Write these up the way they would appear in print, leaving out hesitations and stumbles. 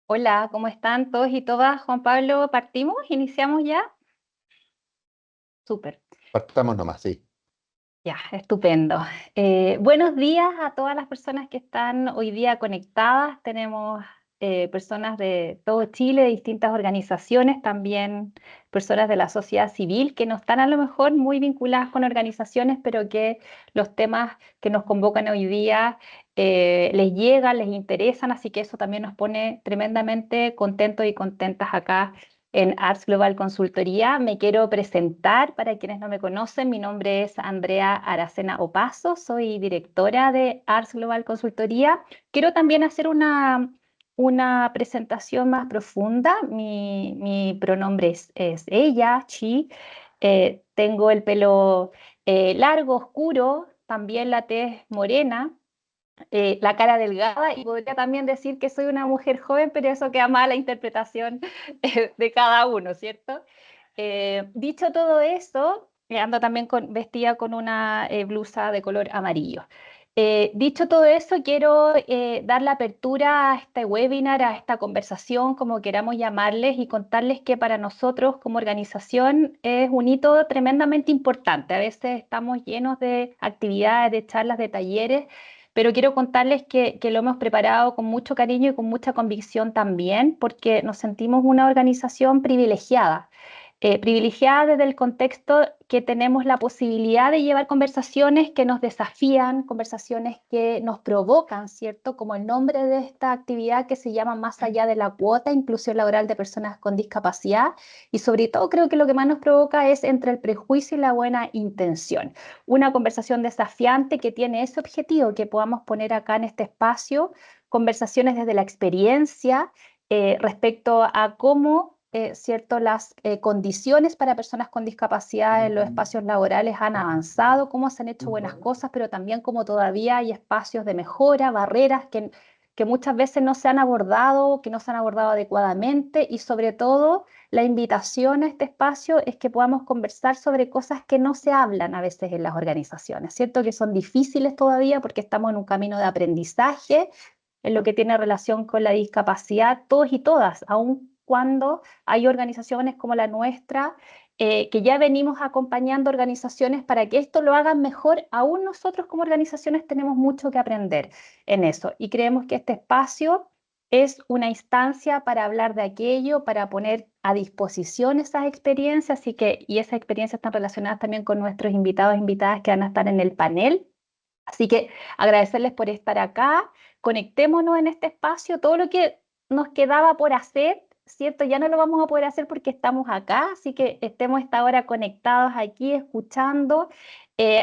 Hola, ¿cómo están todos y todas? Juan Pablo, ¿partimos? ¿Iniciamos ya? Súper. Partamos nomás, sí. Ya, estupendo. Buenos días a todas las personas que están hoy día conectadas. Tenemos personas de todo Chile, de distintas organizaciones, también personas de la sociedad civil que no están a lo mejor muy vinculadas con organizaciones, pero que los temas que nos convocan hoy día les llegan, les interesan, así que eso también nos pone tremendamente contentos y contentas acá en Arts Global Consultoría. Me quiero presentar para quienes no me conocen. Mi nombre es Andrea Aracena Opazo, soy directora de Arts Global Consultoría. Quiero también hacer una presentación más profunda. Mi pronombre es ella, she. Tengo el pelo largo, oscuro, también la tez morena, la cara delgada, y podría también decir que soy una mujer joven, pero eso queda mal a la interpretación de cada uno, ¿cierto? Dicho todo eso, ando también vestida con una blusa de color amarillo. Dicho todo eso, quiero dar la apertura a este webinar, a esta conversación, como queramos llamarles, y contarles que para nosotros como organización es un hito tremendamente importante. A veces estamos llenos de actividades, de charlas, de talleres, pero quiero contarles que lo hemos preparado con mucho cariño y con mucha convicción también, porque nos sentimos una organización privilegiada. Privilegiada desde el contexto que tenemos la posibilidad de llevar conversaciones que nos desafían, conversaciones que nos provocan, ¿cierto? Como el nombre de esta actividad que se llama Más allá de la cuota, inclusión laboral de personas con discapacidad. Y sobre todo creo que lo que más nos provoca es entre el prejuicio y la buena intención. Una conversación desafiante que tiene ese objetivo, que podamos poner acá en este espacio conversaciones desde la experiencia respecto a cómo, cierto, las condiciones para personas con discapacidad en los espacios laborales han avanzado, cómo se han hecho buenas cosas, pero también cómo todavía hay espacios de mejora, barreras que muchas veces no se han abordado, que no se han abordado adecuadamente, y sobre todo la invitación a este espacio es que podamos conversar sobre cosas que no se hablan a veces en las organizaciones, ¿cierto? Que son difíciles todavía porque estamos en un camino de aprendizaje en lo que tiene relación con la discapacidad, todos y todas, aun cuando hay organizaciones como la nuestra, que ya venimos acompañando organizaciones para que esto lo hagan mejor. Aún nosotros como organizaciones tenemos mucho que aprender en eso, y creemos que este espacio es una instancia para hablar de aquello, para poner a disposición esas experiencias, y esas experiencias están relacionadas también con nuestros invitados e invitadas que van a estar en el panel. Así que agradecerles por estar acá, conectémonos en este espacio, todo lo que nos quedaba por hacer, ¿cierto? Ya no lo vamos a poder hacer porque estamos acá, así que estemos esta hora conectados aquí, escuchando,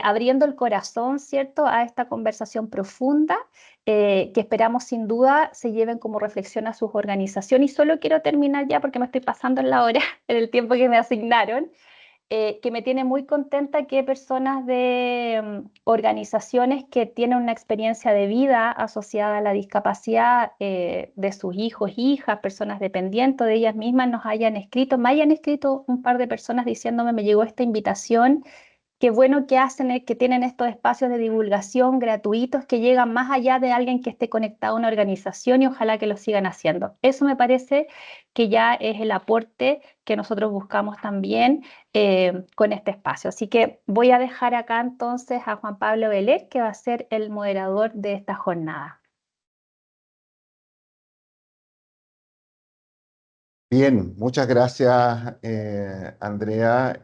abriendo el corazón, ¿cierto? A esta conversación profunda, que esperamos sin duda se lleven como reflexión a sus organizaciones. Y solo quiero terminar ya porque me estoy pasando en la hora, en el tiempo que me asignaron, que me tiene muy contenta que personas de organizaciones que tienen una experiencia de vida asociada a la discapacidad de sus hijos, hijas, personas dependientes de ellas mismas, nos hayan escrito, me hayan escrito un par de personas diciéndome: me llegó esta invitación. Qué bueno que hacen, que tienen estos espacios de divulgación gratuitos que llegan más allá de alguien que esté conectado a una organización, y ojalá que lo sigan haciendo. Eso me parece que ya es el aporte que nosotros buscamos también con este espacio. Así que voy a dejar acá entonces a Juan Pablo Velet, que va a ser el moderador de esta jornada. Bien, muchas gracias, Andrea.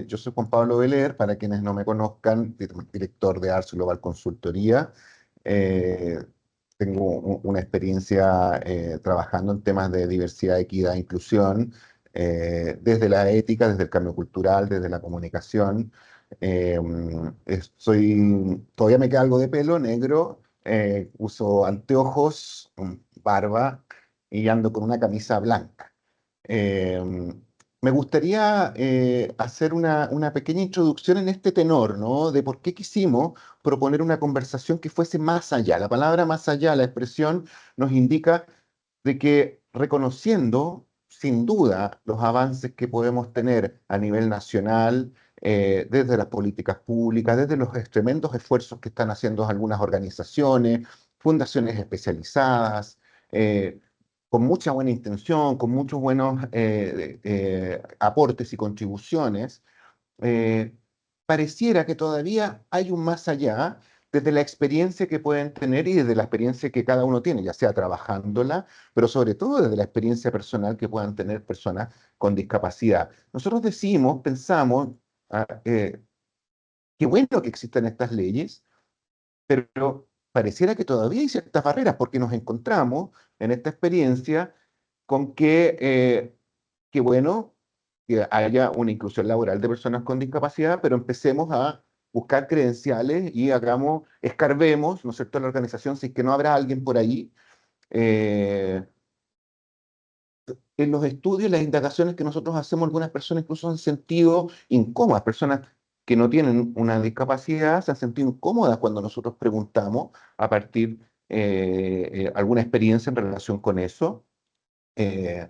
Yo soy Juan Pablo Veler, para quienes no me conozcan, director de Ars Global Consultoría. Eh, Tengo una experiencia trabajando en temas de diversidad, equidad e inclusión, desde la ética, desde el cambio cultural, desde la comunicación. Eh, Todavía me queda algo de pelo negro, uso anteojos, barba y ando con una camisa blanca. Eh, Me gustaría hacer una pequeña introducción en este tenor, ¿no? De por qué quisimos proponer una conversación que fuese más allá. La palabra más allá, la expresión, nos indica de que reconociendo, sin duda, los avances que podemos tener a nivel nacional, desde las políticas públicas, desde los tremendos esfuerzos que están haciendo algunas organizaciones, fundaciones especializadas, con mucha buena intención, con muchos buenos aportes y contribuciones, eh, pareciera que todavía hay un más allá desde la experiencia que pueden tener y desde la experiencia que cada uno tiene, ya sea trabajándola, pero sobre todo desde la experiencia personal que puedan tener personas con discapacidad. Nosotros decimos, pensamos, qué bueno que existen estas leyes, pero pareciera que todavía hay ciertas barreras porque nos encontramos en esta experiencia con que bueno, que haya una inclusión laboral de personas con discapacidad, pero empecemos a buscar credenciales y escarbemos, ¿no es cierto?, en la organización, si es que no habrá alguien por ahí. eh, en los estudios, las indagaciones que nosotros hacemos, algunas personas incluso se han sentido incómodas, personas que no tienen una discapacidad se han sentido incómodas cuando nosotros preguntamos a partir alguna experiencia en relación con eso. Eh,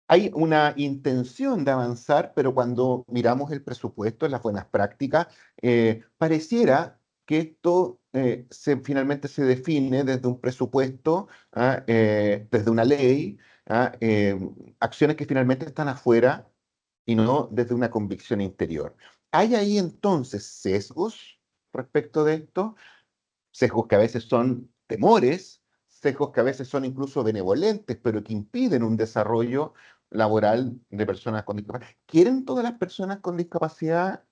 Hay una intención de avanzar, pero cuando miramos el presupuesto, las buenas prácticas, pareciera que esto finalmente se define desde un presupuesto, desde una ley, ah, eh, acciones que finalmente están afuera y no desde una convicción interior. ¿Hay ahí entonces sesgos respecto de esto? Sesgos que a veces son temores, sesgos que a veces son incluso benevolentes, pero que impiden un desarrollo laboral de personas con discapacidad. ¿Quieren todas las personas con discapacidad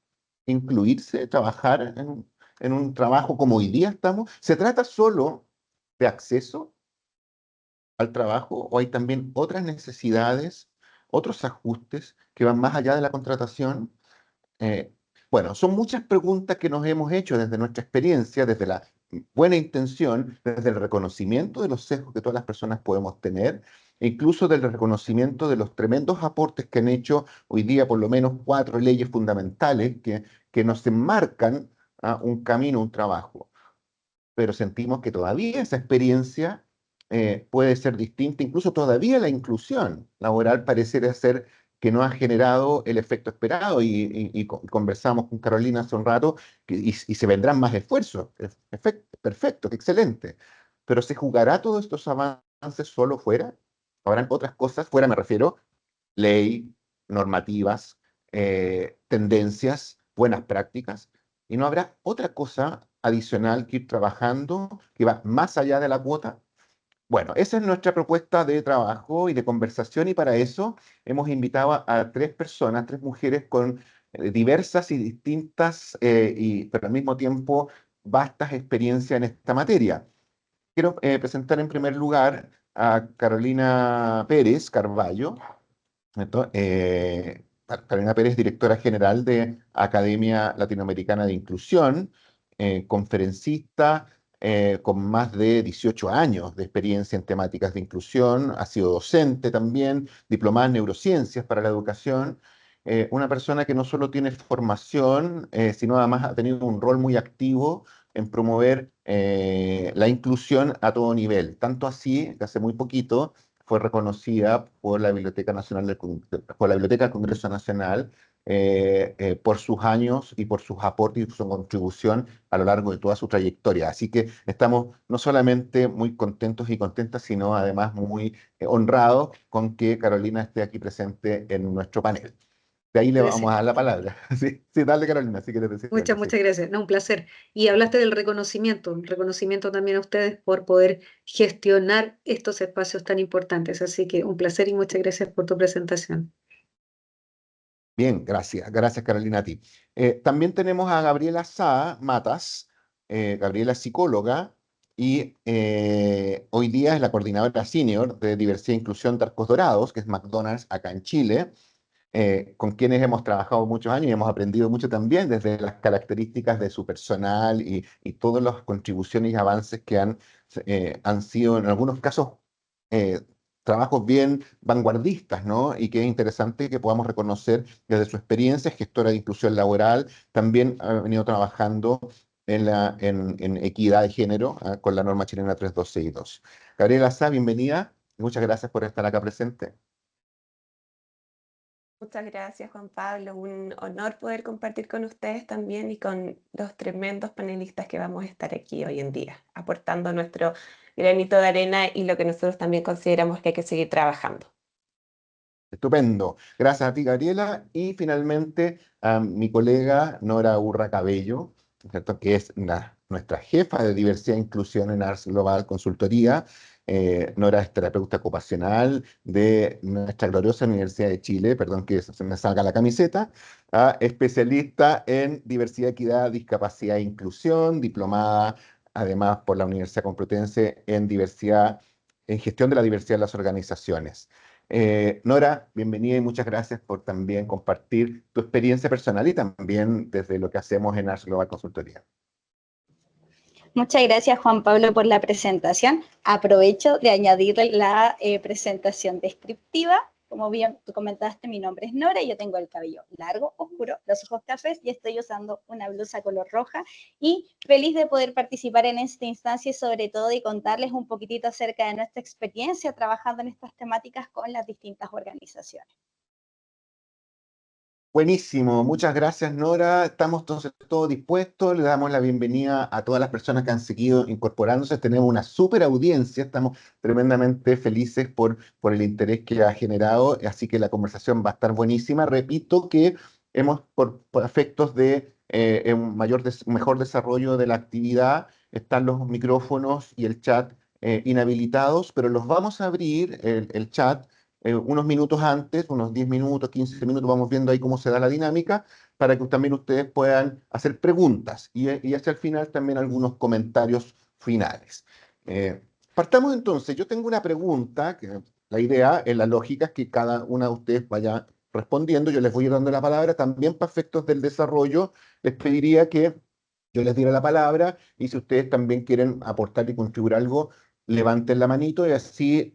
incluirse, trabajar en un trabajo como hoy día estamos? ¿Se trata solo de acceso al trabajo o hay también otras necesidades, otros ajustes que van más allá de la contratación? Eh, bueno, son muchas preguntas que nos hemos hecho desde nuestra experiencia, desde la buena intención, desde el reconocimiento de los sesgos que todas las personas podemos tener, e incluso del reconocimiento de los tremendos aportes que han hecho hoy día por lo menos 4 leyes fundamentales que nos enmarcan a un camino, un trabajo, pero sentimos que todavía esa experiencia puede ser distinta, incluso todavía la inclusión laboral pareciera ser que no ha generado el efecto esperado conversamos con Carolina hace un rato y se vendrán más esfuerzos. Perfecto, qué excelente. Pero ¿se jugará todos estos avances solo fuera? ¿Habrán otras cosas fuera? Me refiero ley, normativas, tendencias, buenas prácticas, y no habrá otra cosa adicional que ir trabajando que va más allá de la cuota. Bueno, esa es nuestra propuesta de trabajo y de conversación, y para eso hemos invitado a 3 personas, 3 mujeres con diversas y distintas, pero al mismo tiempo vastas experiencias en esta materia. Quiero presentar en primer lugar a Carolina Pérez Carballo, ¿cierto? Carolina Pérez, directora general de Academia Latinoamericana de Inclusión, conferencista con más de 18 años de experiencia en temáticas de inclusión, ha sido docente también, diplomada en neurociencias para la educación, una persona que no solo tiene formación, sino además ha tenido un rol muy activo en promover la inclusión a todo nivel, tanto así que hace muy poquito fue reconocida por la Biblioteca Nacional por la Biblioteca del Congreso Nacional por sus años y por sus aportes y su contribución a lo largo de toda su trayectoria. Así que estamos no solamente muy contentos y contentas, sino además muy honrados con que Carolina esté aquí presente en nuestro panel. De ahí le vamos a Gracias. dar la palabra. Sí, sí, dale Carolina, así que te decía Muchas, algo, sí. muchas gracias. No, un placer. Y hablaste del reconocimiento, un reconocimiento también a ustedes por poder gestionar estos espacios tan importantes. Así que un placer y muchas gracias por tu presentación. Bien, gracias. Gracias, Carolina, a ti. También tenemos a Gabriela Sá Matas. Gabriela es psicóloga y hoy día es la coordinadora senior de diversidad e inclusión de Arcos Dorados, que es McDonald's acá en Chile, con quienes hemos trabajado muchos años y hemos aprendido mucho también desde las características de su personal y todas las contribuciones y avances que han sido en algunos casos eh, trabajos bien vanguardistas, ¿no? Y que es interesante que podamos reconocer desde su experiencia, es gestora de inclusión laboral, también ha venido trabajando en equidad de género, con la norma chilena 3262. Gabriela Sá, bienvenida y muchas gracias por estar acá presente. Muchas gracias, Juan Pablo. Un honor poder compartir con ustedes también y con los tremendos panelistas que vamos a estar aquí hoy en día, aportando granito de arena y lo que nosotros también consideramos que hay que seguir trabajando. Estupendo. Gracias a ti, Gabriela. Y finalmente a mi colega Nora Urra Cabello, ¿cierto? Que es nuestra jefa de diversidad e inclusión en Ars Global Consultoría. Nora es terapeuta ocupacional de nuestra gloriosa Universidad de Chile, perdón que se me salga la camiseta, especialista en diversidad, equidad, discapacidad e inclusión, diplomada además por la Universidad Complutense en diversidad, en gestión de la diversidad de las organizaciones. Nora, bienvenida y muchas gracias por también compartir tu experiencia personal y también desde lo que hacemos en Ars Global Consultoría. Muchas gracias, Juan Pablo, por la presentación. Aprovecho de añadir la presentación descriptiva. Como bien tú comentaste, mi nombre es Nora y yo tengo el cabello largo, oscuro, los ojos cafés y estoy usando una blusa color roja y feliz de poder participar en esta instancia y sobre todo de contarles un poquitito acerca de nuestra experiencia trabajando en estas temáticas con las distintas organizaciones. Buenísimo, muchas gracias, Nora. Estamos entonces todos dispuestos. Le damos la bienvenida a todas las personas que han seguido incorporándose. Tenemos una súper audiencia, estamos tremendamente felices por el interés que ha generado, así que la conversación va a estar buenísima. Repito que hemos, por efectos de un mejor desarrollo de la actividad, están los micrófonos y el chat inhabilitados, pero los vamos a abrir, el chat unos minutos antes, unos 10 minutos, 15 minutos, vamos viendo ahí cómo se da la dinámica, para que también ustedes puedan hacer preguntas y hacia el final también algunos comentarios finales. Partamos entonces, yo tengo una pregunta, que la idea, en la lógica, es que cada una de ustedes vaya respondiendo, yo les voy a ir dando la palabra, también para efectos del desarrollo, les pediría que yo les diera la palabra y si ustedes también quieren aportar y contribuir algo, levanten la manito y así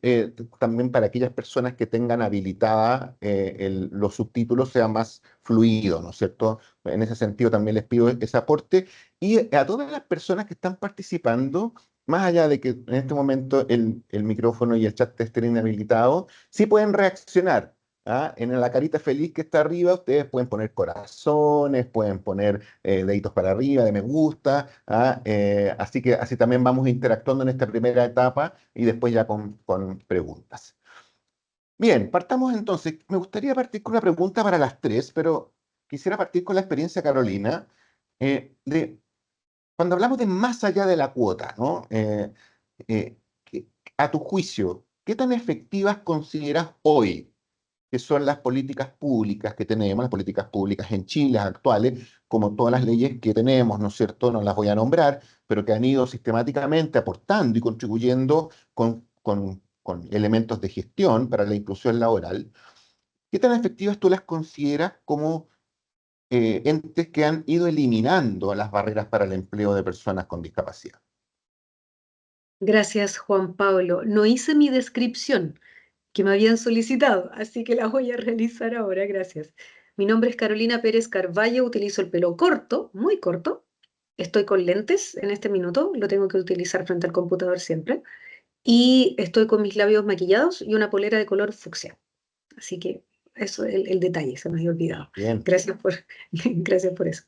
también para aquellas personas que tengan habilitada los subtítulos sea más fluido, ¿no es cierto? En ese sentido también les pido ese aporte. Y a todas las personas que están participando, más allá de que en este momento el micrófono y el chat estén inhabilitados, sí pueden reaccionar. En la carita feliz que está arriba, ustedes pueden poner corazones, pueden poner deditos para arriba, de me gusta. Así que así también vamos interactuando en esta primera etapa y después ya con preguntas. Bien, partamos entonces. Me gustaría partir con una pregunta para las tres, pero quisiera partir con la experiencia, Carolina, de cuando hablamos de más allá de la cuota, ¿no? A tu juicio, ¿qué tan efectivas consideras hoy que son las políticas públicas que tenemos, las políticas públicas en Chile actuales, como todas las leyes que tenemos, ¿no es cierto? No las voy a nombrar, pero que han ido sistemáticamente aportando y contribuyendo con elementos de gestión para la inclusión laboral. ¿Qué tan efectivas tú las consideras como entes que han ido eliminando las barreras para el empleo de personas con discapacidad? Gracias, Juan Pablo. No hice mi descripción que me habían solicitado, así que la voy a realizar ahora, gracias. Mi nombre es Carolina Pérez Carvalho, utilizo el pelo corto, muy corto. Estoy con lentes en este minuto, lo tengo que utilizar frente al computador siempre. Y estoy con mis labios maquillados y una polera de color fucsia. Así que eso es el detalle, se me había olvidado. Bien. Gracias por eso.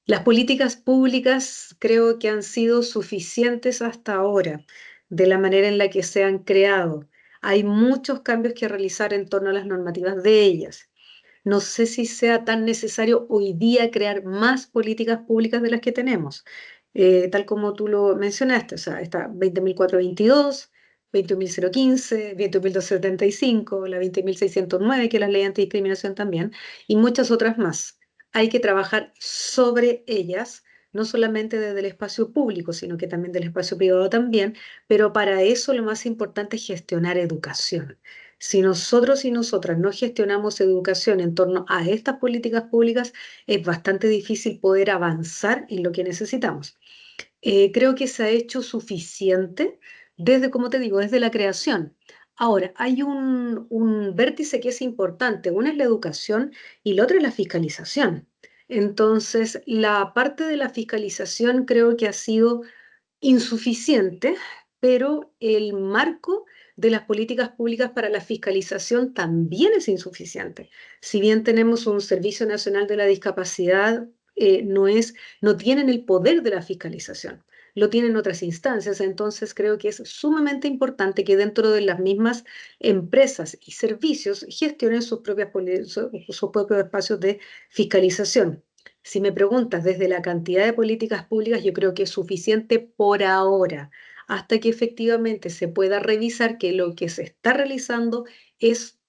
Las políticas públicas creo que han sido suficientes hasta ahora, de la manera en la que se han creado. Hay muchos cambios que realizar en torno a las normativas de ellas. No sé si sea tan necesario hoy día crear más políticas públicas de las que tenemos. Tal como tú lo mencionaste, o sea, está 20.422, 20.015, 20.275, la 20.609, que es la ley antidiscriminación también, y muchas otras más. Hay que trabajar sobre ellas, no solamente desde el espacio público, sino que también del espacio privado también, pero para eso lo más importante es gestionar educación. Si nosotros y nosotras no gestionamos educación en torno a estas políticas públicas, es bastante difícil poder avanzar en lo que necesitamos. Creo que se ha hecho suficiente desde, como te digo, desde la creación. Ahora, hay un vértice que es importante. Una es la educación y la otra es la fiscalización. Entonces, la parte de la fiscalización creo que ha sido insuficiente, pero el marco de las políticas públicas para la fiscalización también es insuficiente. Si bien tenemos un Servicio Nacional de la Discapacidad, no tienen el poder de la fiscalización. lo tienen otras instancias. Entonces creo que es sumamente importante que dentro de las mismas empresas y servicios gestionen sus propios espacios de fiscalización. Si me preguntas desde la cantidad de políticas públicas, yo creo que es suficiente por ahora, hasta que efectivamente se pueda revisar que lo que se está realizando es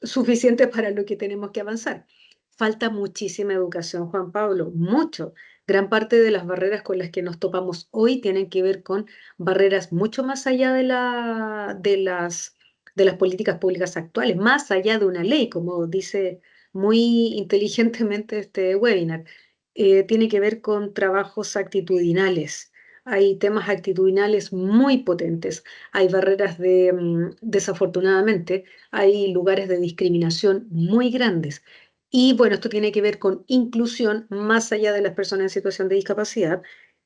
suficiente para lo que tenemos que avanzar. Falta muchísima educación, Juan Pablo, mucho. Gran parte de las barreras con las que nos topamos hoy tienen que ver con barreras mucho más allá de las políticas públicas actuales, más allá de una ley, como dice muy inteligentemente este webinar. Tiene que ver con trabajos actitudinales. Hay temas actitudinales muy potentes. Hay barreras desafortunadamente, hay lugares de discriminación muy grandes. Y bueno, esto tiene que ver con inclusión más allá de las personas en situación de discapacidad.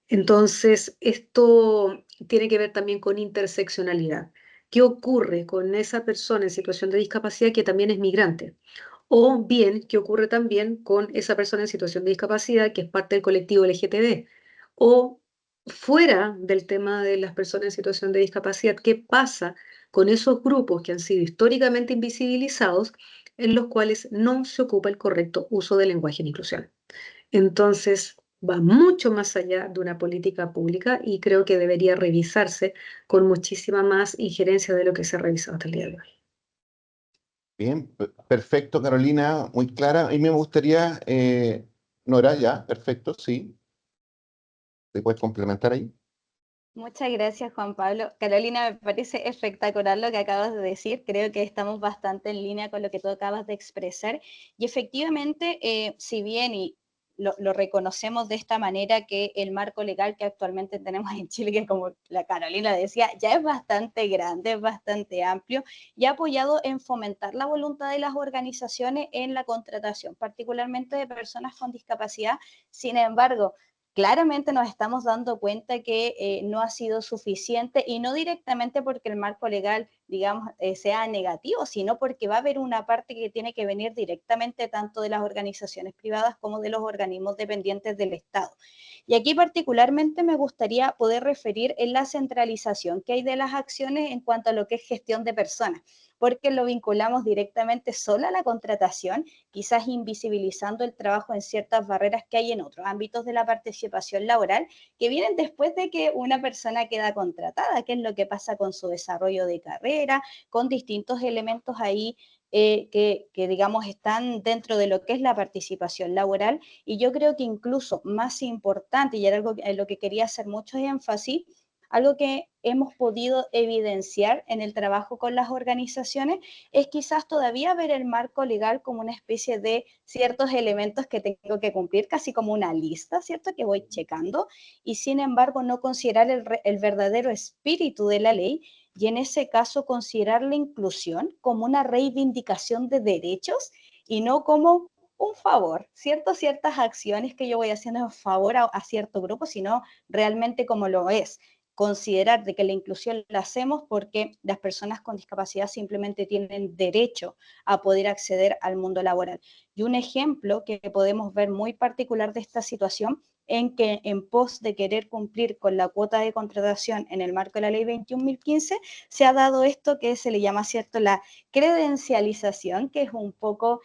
Entonces, esto tiene que ver también con interseccionalidad. ¿Qué ocurre con esa persona en situación de discapacidad que también es migrante? O bien, ¿qué ocurre también con esa persona en situación de discapacidad que es parte del colectivo LGTB? O fuera del tema de las personas en situación de discapacidad, ¿qué pasa con esos grupos que han sido históricamente invisibilizados, en los cuales no se ocupa el correcto uso del lenguaje en inclusión? Entonces, va mucho más allá de una política pública y creo que debería revisarse con muchísima más injerencia de lo que se ha revisado hasta el día de hoy. Bien, perfecto, Carolina, muy clara. Y me gustaría, Nora, ya, perfecto, sí, te puedes complementar ahí. Muchas gracias, Juan Pablo. Carolina, me parece espectacular lo que acabas de decir. Creo que estamos bastante en línea con lo que tú acabas de expresar. Y efectivamente, si bien y lo reconocemos de esta manera, que el marco legal que actualmente tenemos en Chile, que como la Carolina decía, ya es bastante grande, es bastante amplio y ha apoyado en fomentar la voluntad de las organizaciones en la contratación, particularmente de personas con discapacidad. Sin embargo, claramente nos estamos dando cuenta que no ha sido suficiente, y no directamente porque el marco legal, digamos, sea negativo, sino porque va a haber una parte que tiene que venir directamente tanto de las organizaciones privadas como de los organismos dependientes del Estado. Y aquí particularmente me gustaría poder referir en la centralización que hay de las acciones en cuanto a lo que es gestión de personas, porque lo vinculamos directamente solo a la contratación, quizás invisibilizando el trabajo en ciertas barreras que hay en otros ámbitos de la participación laboral, que vienen después de que una persona queda contratada, qué es lo que pasa con su desarrollo de carrera, con distintos elementos ahí que, digamos, están dentro de lo que es la participación laboral. Y yo creo que incluso más importante, y era algo en lo que quería hacer mucho énfasis, algo que hemos podido evidenciar en el trabajo con las organizaciones es quizás todavía ver el marco legal como una especie de ciertos elementos que tengo que cumplir, casi como una lista, ¿cierto? Que voy checando, y sin embargo no considerar el verdadero espíritu de la ley, y en ese caso considerar la inclusión como una reivindicación de derechos y no como un favor, ¿cierto? Ciertas acciones que yo voy haciendo en favor a cierto grupo, sino realmente como lo es considerar de que la inclusión la hacemos porque las personas con discapacidad simplemente tienen derecho a poder acceder al mundo laboral. Y un ejemplo que podemos ver muy particular de esta situación, en que en pos de querer cumplir con la cuota de contratación en el marco de la ley 21.015, se ha dado esto que se le llama, ¿cierto?, la credencialización, que es un poco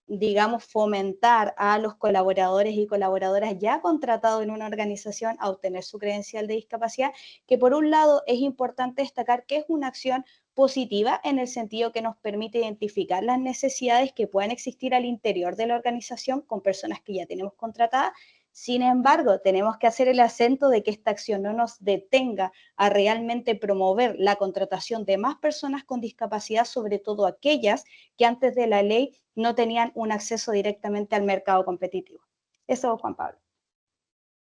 digamos, fomentar a los colaboradores y colaboradoras ya contratados en una organización a obtener su credencial de discapacidad, que por un lado es importante destacar que es una acción positiva en el sentido que nos permite identificar las necesidades que puedan existir al interior de la organización con personas que ya tenemos contratadas. Sin embargo, tenemos que hacer el acento de que esta acción no nos detenga a realmente promover la contratación de más personas con discapacidad, sobre todo aquellas que antes de la ley no tenían un acceso directamente al mercado competitivo. Eso, Juan Pablo.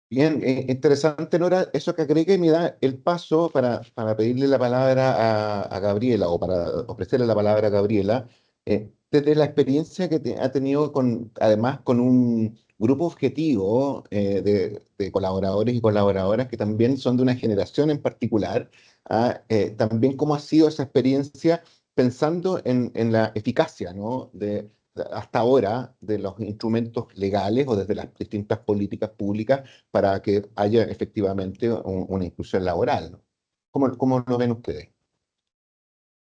Bien, interesante, Nora, eso que agregué me da el paso para pedirle la palabra a Gabriela, o para ofrecerle la palabra a Gabriela, desde la experiencia que ha tenido además con un grupo objetivo de colaboradores y colaboradoras que también son de una generación en particular, también cómo ha sido esa experiencia pensando en la eficacia, ¿no?, de hasta ahora de los instrumentos legales o desde las distintas políticas públicas para que haya efectivamente una inclusión laboral, ¿no? ¿Cómo lo ven ustedes?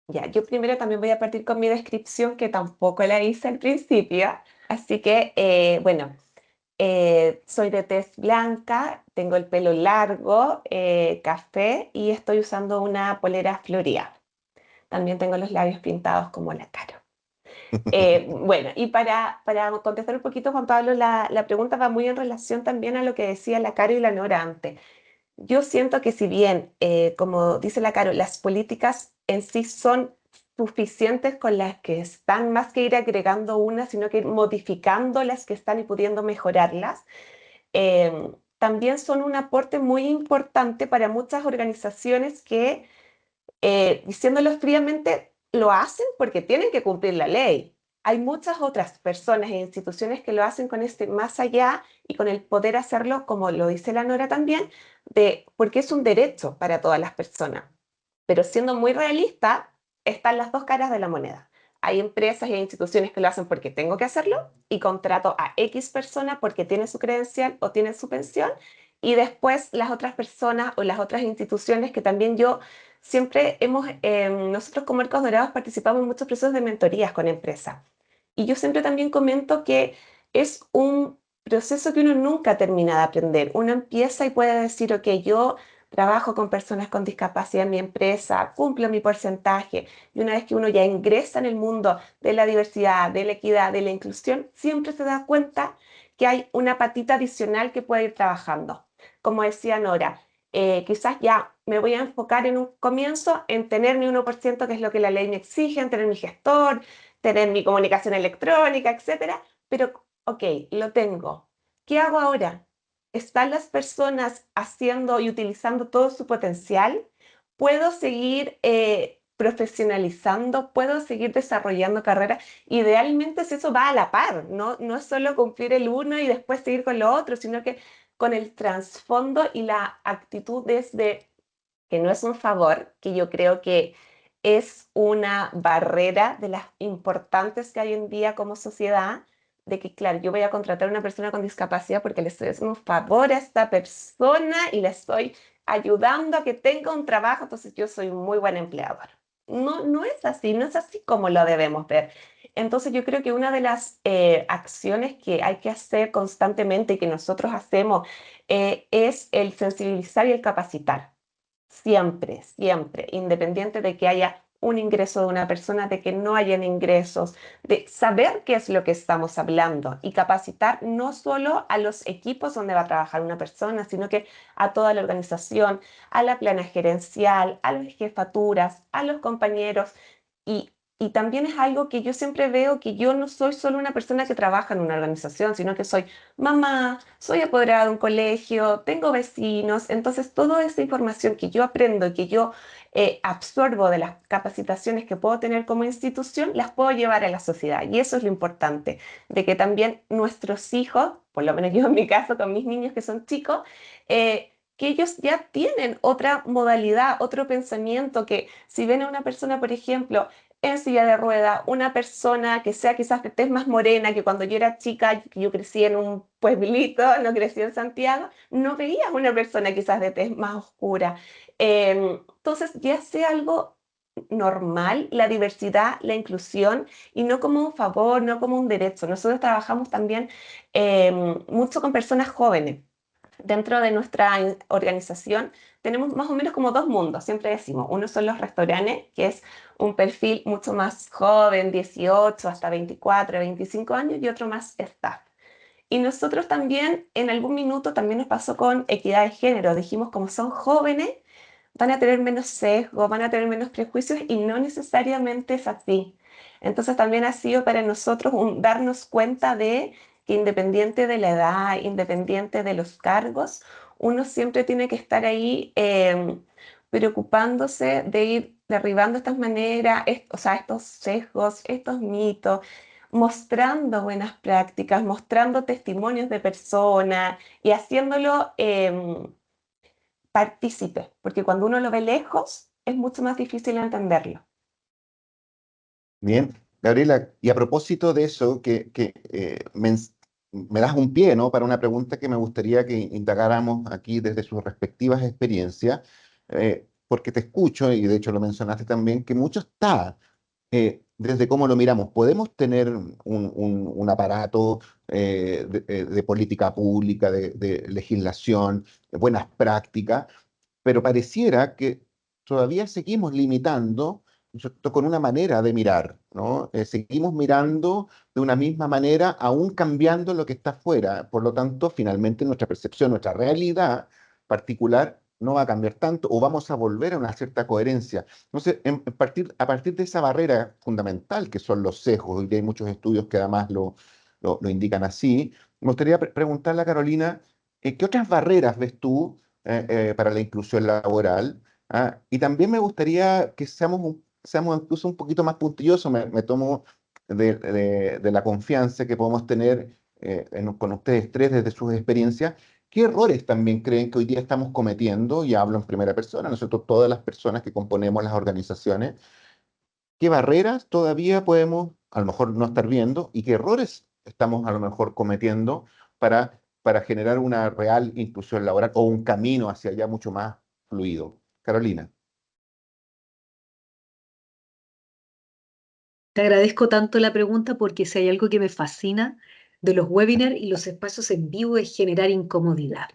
Ya, yo primero también voy a partir con mi descripción, que tampoco la hice al principio. Así que, bueno, soy de tez blanca, tengo el pelo largo, café, y estoy usando una polera florida. También tengo los labios pintados como la Caro. Bueno, y para contestar un poquito, Juan Pablo, la pregunta va muy en relación también a lo que decía la Caro y la Nora antes. Yo siento que si bien, como dice la Caro, las políticas en sí son suficientes con las que están, más que ir agregando una, sino que ir modificando las que están y pudiendo mejorarlas, también son un aporte muy importante para muchas organizaciones que, diciéndolo fríamente, lo hacen porque tienen que cumplir la ley. Hay muchas otras personas e instituciones que lo hacen con este más allá y con el poder hacerlo, como lo dice la Nora también, porque es un derecho para todas las personas. Pero siendo muy realista, están las dos caras de la moneda. Hay empresas y hay instituciones que lo hacen porque tengo que hacerlo y contrato a X persona porque tiene su credencial o tiene su pensión. Y después las otras personas o las otras instituciones que también yo siempre nosotros como Arcos Dorados participamos en muchos procesos de mentorías con empresas. Y yo siempre también comento que es un proceso que uno nunca termina de aprender. Uno empieza y puede decir, ok, yo trabajo con personas con discapacidad en mi empresa, cumplo mi porcentaje. Y una vez que uno ya ingresa en el mundo de la diversidad, de la equidad, de la inclusión, siempre se da cuenta que hay una patita adicional que puede ir trabajando. Como decía Nora, quizás ya me voy a enfocar en un comienzo en tener mi 1%, que es lo que la ley me exige, en tener mi gestor, tener mi comunicación electrónica, etcétera. Pero, ok, lo tengo. ¿Qué hago ahora? ¿Están las personas haciendo y utilizando todo su potencial? ¿Puedo seguir profesionalizando? ¿Puedo seguir desarrollando carrera? Idealmente, si eso va a la par, no es solo cumplir el uno y después seguir con lo otro, sino que con el trasfondo y la actitud desde que no es un favor, que yo creo que es una barrera de las importantes que hay en día como sociedad, de que, claro, yo voy a contratar a una persona con discapacidad porque le estoy haciendo un favor a esta persona y le estoy ayudando a que tenga un trabajo, entonces yo soy un muy buen empleador. No es así, no es así como lo debemos ver. Entonces yo creo que una de las acciones que hay que hacer constantemente y que nosotros hacemos es el sensibilizar y el capacitar. Siempre, siempre, independiente de que haya un ingreso de una persona, de que no hayan ingresos, de saber qué es lo que estamos hablando y capacitar no solo a los equipos donde va a trabajar una persona, sino que a toda la organización, a la plana gerencial, a las jefaturas, a los compañeros. Y, y también es algo que yo siempre veo, que yo no soy solo una persona que trabaja en una organización, sino que soy mamá, soy apoderada de un colegio, tengo vecinos. Entonces toda esa información que yo aprendo y que yo absorbo de las capacitaciones que puedo tener como institución, las puedo llevar a la sociedad. Y eso es lo importante, de que también nuestros hijos, por lo menos yo en mi caso con mis niños que son chicos, que ellos ya tienen otra modalidad, otro pensamiento, que si ven a una persona, por ejemplo, en silla de rueda, una persona que sea quizás de tez más morena, que cuando yo era chica, que yo crecí en un pueblito, no crecí en Santiago, no veía una persona quizás de tez más oscura. Entonces ya sea algo normal, la diversidad, la inclusión, y no como un favor, no como un derecho. Nosotros trabajamos también mucho con personas jóvenes. Dentro de nuestra organización tenemos más o menos como dos mundos, siempre decimos. Uno son los restaurantes, que es un perfil mucho más joven, 18 hasta 24, 25 años, y otro más staff. Y nosotros también, en algún minuto, también nos pasó con equidad de género. Dijimos, como son jóvenes, van a tener menos sesgo, van a tener menos prejuicios, y no necesariamente es así. Entonces también ha sido para nosotros un darnos cuenta de que, independiente de la edad, independiente de los cargos, uno siempre tiene que estar ahí preocupándose de ir derribando estas maneras, o sea, estos sesgos, estos mitos, mostrando buenas prácticas, mostrando testimonios de personas y haciéndolo partícipe, porque cuando uno lo ve lejos es mucho más difícil entenderlo. Bien, Gabriela, y a propósito de eso, me das un pie, ¿no? Para una pregunta que me gustaría que indagáramos aquí desde sus respectivas experiencias, porque te escucho, y de hecho lo mencionaste también, que mucho está desde cómo lo miramos. Podemos tener un aparato de política pública, de legislación, de buenas prácticas, pero pareciera que todavía seguimos limitando, ¿no es cierto?, con una manera de mirar, ¿no? Seguimos mirando de una misma manera, aún cambiando lo que está afuera. Por lo tanto, finalmente nuestra percepción, nuestra realidad particular no va a cambiar tanto o vamos a volver a una cierta coherencia. Entonces, a partir de esa barrera fundamental que son los sesgos, y hay muchos estudios que además lo indican así, me gustaría preguntarle a Carolina, ¿qué otras barreras ves tú para la inclusión laboral? ¿Ah? Y también me gustaría que seamos incluso un poquito más puntillosos, me tomo de la confianza que podemos tener con ustedes tres desde sus experiencias. ¿Qué errores también creen que hoy día estamos cometiendo? Y hablo en primera persona, nosotros todas las personas que componemos las organizaciones. ¿Qué barreras todavía podemos a lo mejor no estar viendo y qué errores estamos a lo mejor cometiendo para generar una real inclusión laboral o un camino hacia allá mucho más fluido? Carolina. Te agradezco tanto la pregunta porque si hay algo que me fascina de los webinars y los espacios en vivo es generar incomodidad.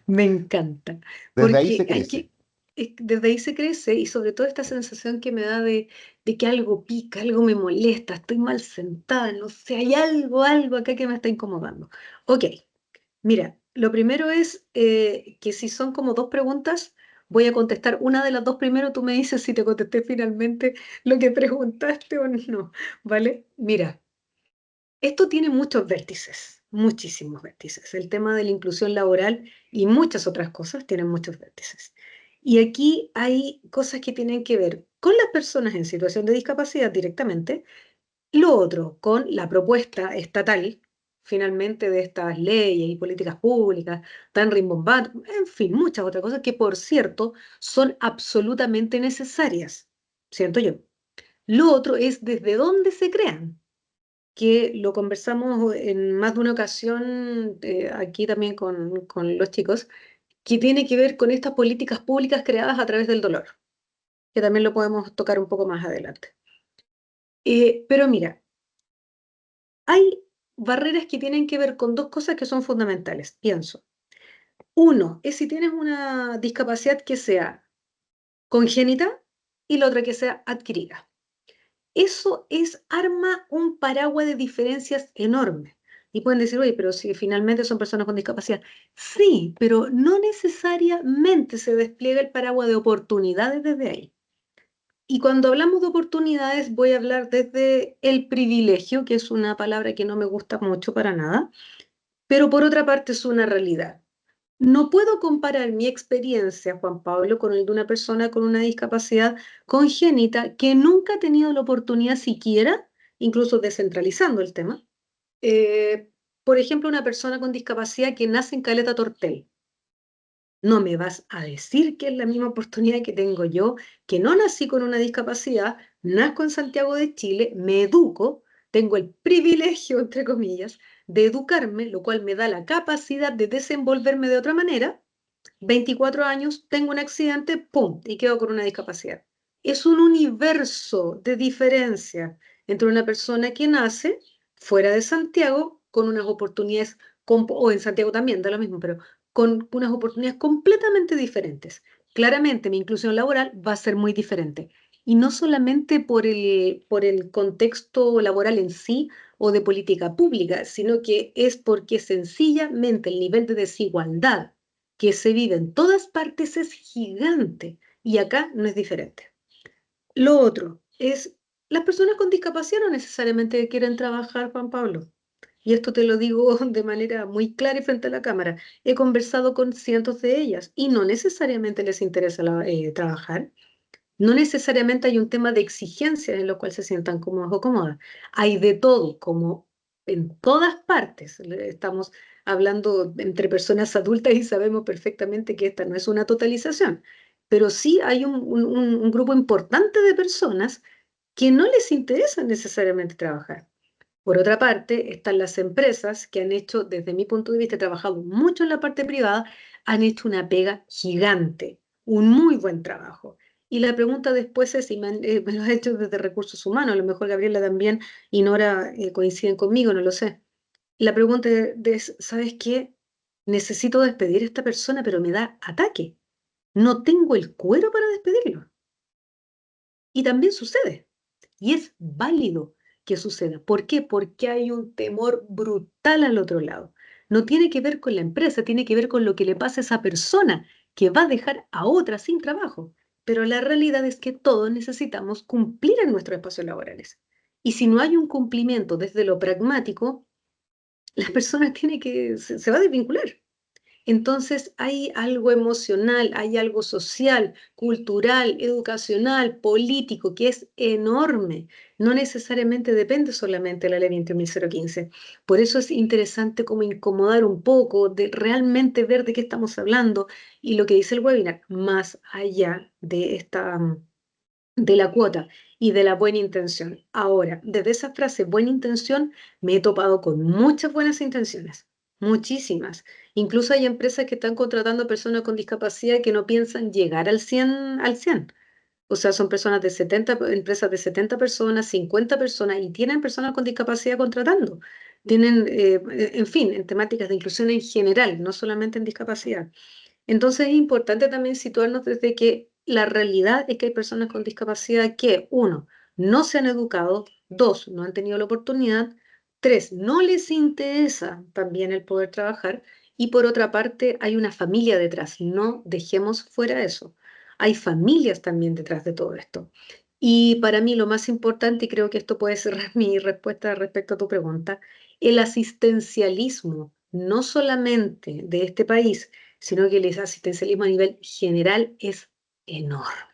Me encanta, Desde ahí porque se hay crece. que, desde ahí se crece y sobre todo esta sensación que me da de que algo pica, algo me molesta, estoy mal sentada, no sé, hay algo acá que me está incomodando. Ok, mira, lo primero es que si son como dos preguntas, voy a contestar una de las dos primero, tú me dices si te contesté finalmente lo que preguntaste o no, ¿vale? Mira. Esto tiene muchos vértices, muchísimos vértices. El tema de la inclusión laboral y muchas otras cosas tienen muchos vértices. Y aquí hay cosas que tienen que ver con las personas en situación de discapacidad directamente, lo otro con la propuesta estatal, finalmente, de estas leyes y políticas públicas tan rimbombantes, en fin, muchas otras cosas que, por cierto, son absolutamente necesarias, siento yo. Lo otro es desde dónde se crean, que lo conversamos en más de una ocasión aquí también con los chicos, que tiene que ver con estas políticas públicas creadas a través del dolor, que también lo podemos tocar un poco más adelante. Pero mira, hay barreras que tienen que ver con dos cosas que son fundamentales, pienso. Uno es si tienes una discapacidad que sea congénita y la otra que sea adquirida. Eso arma un paraguas de diferencias enorme. Y pueden decir, oye, pero si finalmente son personas con discapacidad. Sí, pero no necesariamente se despliega el paraguas de oportunidades desde ahí. Y cuando hablamos de oportunidades, voy a hablar desde el privilegio, que es una palabra que no me gusta mucho para nada, pero por otra parte es una realidad. No puedo comparar mi experiencia, Juan Pablo, con el de una persona con una discapacidad congénita que nunca ha tenido la oportunidad siquiera, incluso descentralizando el tema, eh, por ejemplo, una persona con discapacidad que nace en Caleta Tortel. No me vas a decir que es la misma oportunidad que tengo yo, que no nací con una discapacidad, nazco en Santiago de Chile, me educo, tengo el privilegio, entre comillas, de educarme, lo cual me da la capacidad de desenvolverme de otra manera. 24 años, tengo un accidente, ¡pum!, y quedo con una discapacidad. Es un universo de diferencia entre una persona que nace fuera de Santiago con unas oportunidades, o en Santiago también, da lo mismo, pero con unas oportunidades completamente diferentes. Claramente mi inclusión laboral va a ser muy diferente. Y no solamente por el contexto laboral en sí o de política pública, sino que es porque sencillamente el nivel de desigualdad que se vive en todas partes es gigante y acá no es diferente. Lo otro es, las personas con discapacidad no necesariamente quieren trabajar, Juan Pablo. Y esto te lo digo de manera muy clara y frente a la cámara. He conversado con cientos de ellas y no necesariamente les interesa trabajar. No necesariamente hay un tema de exigencia en lo cual se sientan cómodos o cómodas. Hay de todo, como en todas partes. Estamos hablando entre personas adultas y sabemos perfectamente que esta no es una totalización, pero sí hay un grupo importante de personas que no les interesa necesariamente trabajar. Por otra parte, están las empresas que han hecho, desde mi punto de vista, he trabajado mucho en la parte privada, han hecho una pega gigante, un muy buen trabajo. Y la pregunta después es, y me lo ha hecho desde recursos humanos, a lo mejor Gabriela también y Nora coinciden conmigo, no lo sé. La pregunta es, ¿sabes qué? Necesito despedir a esta persona, pero me da ataque. No tengo el cuero para despedirlo. Y también sucede. Y es válido que suceda. ¿Por qué? Porque hay un temor brutal al otro lado. No tiene que ver con la empresa, tiene que ver con lo que le pasa a esa persona que va a dejar a otra sin trabajo. Pero la realidad es que todos necesitamos cumplir en nuestros espacios laborales. Y si no hay un cumplimiento desde lo pragmático, la persona tiene que, se va a desvincular. Entonces hay algo emocional, hay algo social, cultural, educacional, político, que es enorme. No necesariamente depende solamente de la ley 21.015. Por eso es interesante como incomodar un poco, de realmente ver de qué estamos hablando y lo que dice el webinar, más allá de de la cuota y de la buena intención. Ahora, desde esa frase buena intención, me he topado con muchas buenas intenciones, muchísimas. Incluso hay empresas que están contratando personas con discapacidad que no piensan llegar al 100 al 100. O sea, son personas de 70, empresas de 70 personas, 50 personas, y tienen personas con discapacidad contratando. Tienen, en fin, en temáticas de inclusión en general, no solamente en discapacidad. Entonces es importante también situarnos desde que la realidad es que hay personas con discapacidad que, uno, no se han educado, dos, no han tenido la oportunidad, tres, no les interesa también el poder trabajar, y por otra parte hay una familia detrás, no dejemos fuera eso. Hay familias también detrás de todo esto. Y para mí lo más importante, y creo que esto puede cerrar mi respuesta respecto a tu pregunta, el asistencialismo, no solamente de este país, sino que el asistencialismo a nivel general es enorme.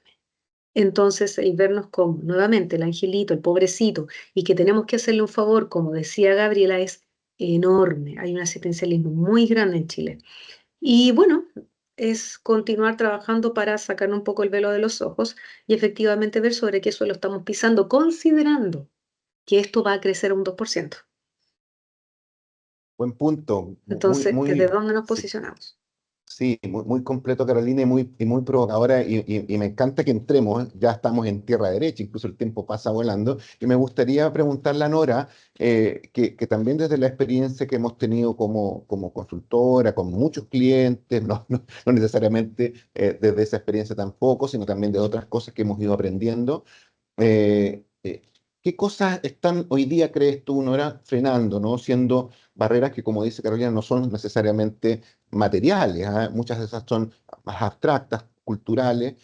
Entonces, el vernos como nuevamente el angelito, el pobrecito, y que tenemos que hacerle un favor, como decía Gabriela, es enorme. Hay un asistencialismo muy grande en Chile. Y bueno, es continuar trabajando para sacar un poco el velo de los ojos y efectivamente ver sobre qué suelo estamos pisando, considerando que esto va a crecer un 2%. Buen punto, Entonces, ¿desde dónde nos sí, posicionamos? sí, muy completo, Carolina, y muy provocadora, y me encanta que entremos, ya estamos en tierra derecha, incluso el tiempo pasa volando, y me gustaría preguntarle a Nora, que también desde la experiencia que hemos tenido como consultora, con muchos clientes, no necesariamente desde esa experiencia tampoco, sino también de otras cosas que hemos ido aprendiendo, eh, eh, ¿qué cosas están hoy día, crees tú, Nora, frenando, ¿no? Siendo barreras que, como dice Carolina, no son necesariamente materiales, ¿ah? Muchas de esas son más abstractas, culturales.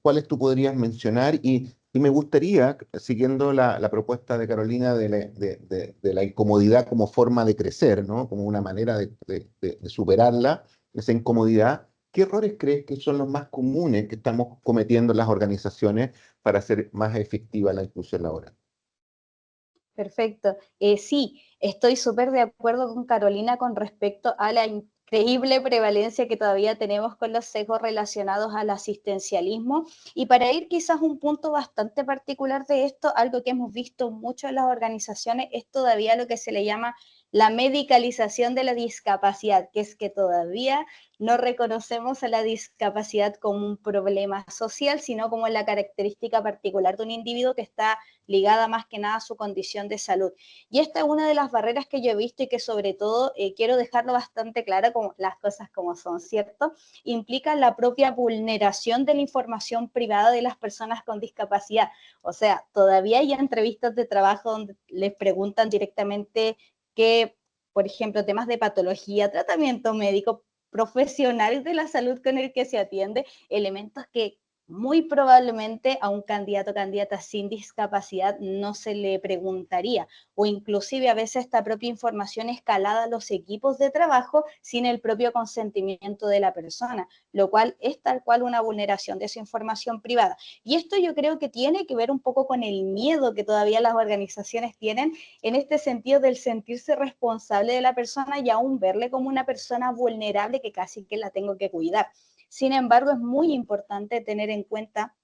¿Cuáles tú podrías mencionar? Y me gustaría, siguiendo la propuesta de Carolina de la incomodidad como forma de crecer, ¿no? Como una manera de superarla, esa incomodidad, ¿qué errores crees que son los más comunes que estamos cometiendo las organizaciones para hacer más efectiva la inclusión laboral? Perfecto. Sí, estoy súper de acuerdo con Carolina con respecto a la increíble prevalencia que todavía tenemos con los sesgos relacionados al asistencialismo. Y para ir quizás a un punto bastante particular de esto, algo que hemos visto mucho en las organizaciones es todavía lo que se le llama la medicalización de la discapacidad, que es que todavía no reconocemos a la discapacidad como un problema social, sino como la característica particular de un individuo que está ligada más que nada a su condición de salud. Y esta es una de las barreras que yo he visto y que sobre todo quiero dejarlo bastante claro, como las cosas como son, ¿cierto? Implica la propia vulneración de la información privada de las personas con discapacidad. O sea, todavía hay entrevistas de trabajo donde les preguntan directamente qué, por ejemplo, temas de patología, tratamiento médico, profesionales de la salud con el que se atiende, elementos que muy probablemente a un candidato o candidata sin discapacidad no se le preguntaría, o inclusive a veces esta propia información escalada a los equipos de trabajo sin el propio consentimiento de la persona, lo cual es tal cual una vulneración de esa información privada. Y esto yo creo que tiene que ver un poco con el miedo que todavía las organizaciones tienen en este sentido del sentirse responsable de la persona y aún verle como una persona vulnerable que casi que la tengo que cuidar. Sin embargo, es muy importante tener en cuenta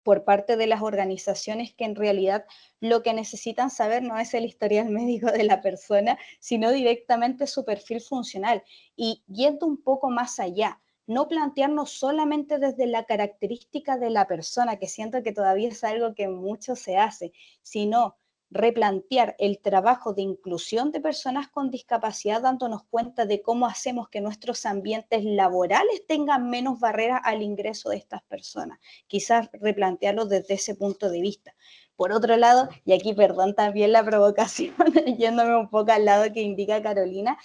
por parte de las organizaciones que en realidad lo que necesitan saber no es el historial médico de la persona, sino directamente su perfil funcional. Y yendo un poco más allá, no plantearnos solamente desde la característica de la persona, que siento que todavía es algo que mucho se hace, sino replantear el trabajo de inclusión de personas con discapacidad, dándonos cuenta de cómo hacemos que nuestros ambientes laborales tengan menos barreras al ingreso de estas personas. Quizás replantearlo desde ese punto de vista. Por otro lado, y aquí perdón también la provocación, yéndome un poco al lado que indica Carolina,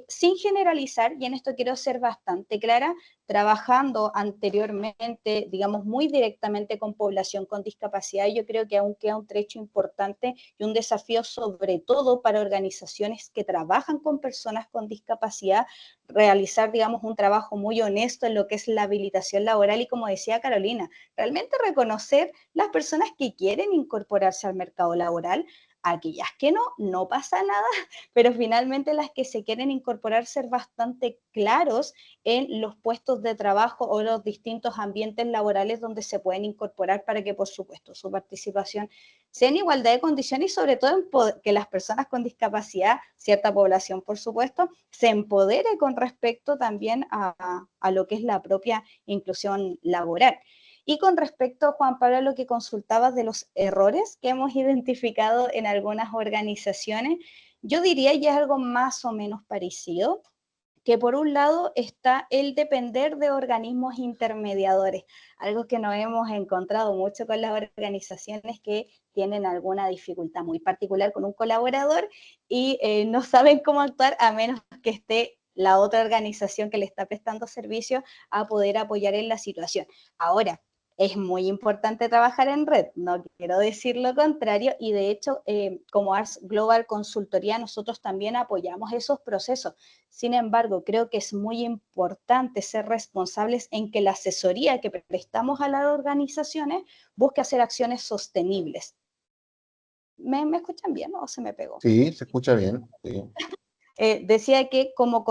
sin generalizar, y en esto quiero ser bastante clara, trabajando anteriormente, digamos, muy directamente con población con discapacidad, yo creo que aún queda un trecho importante y un desafío sobre todo para organizaciones que trabajan con personas con discapacidad, realizar, digamos, un trabajo muy honesto en lo que es la habilitación laboral y, como decía Carolina, realmente reconocer las personas que quieren incorporarse al mercado laboral, aquellas que no, no pasa nada, pero finalmente las que se quieren incorporar, ser bastante claros en los puestos de trabajo o los distintos ambientes laborales donde se pueden incorporar para que, por supuesto, su participación sea en igualdad de condiciones y sobre todo que las personas con discapacidad, cierta población, por supuesto, se empodere con respecto también a lo que es la propia inclusión laboral. Y con respecto, Juan Pablo, a lo que consultabas de los errores que hemos identificado en algunas organizaciones, yo diría, y es algo más o menos parecido, que por un lado está el depender de organismos intermediadores, algo que nos hemos encontrado mucho con las organizaciones que tienen alguna dificultad muy particular con un colaborador y no saben cómo actuar a menos que esté la otra organización que le está prestando servicio a poder apoyar en la situación. Ahora, es muy importante trabajar en red, no quiero decir lo contrario, y de hecho, como Ars Global Consultoría, nosotros también apoyamos esos procesos. Sin embargo, creo que es muy importante ser responsables en que la asesoría que prestamos a las organizaciones busque hacer acciones sostenibles. ¿Me escuchan bien o se me pegó? Sí, se escucha bien. Sí. Decía que como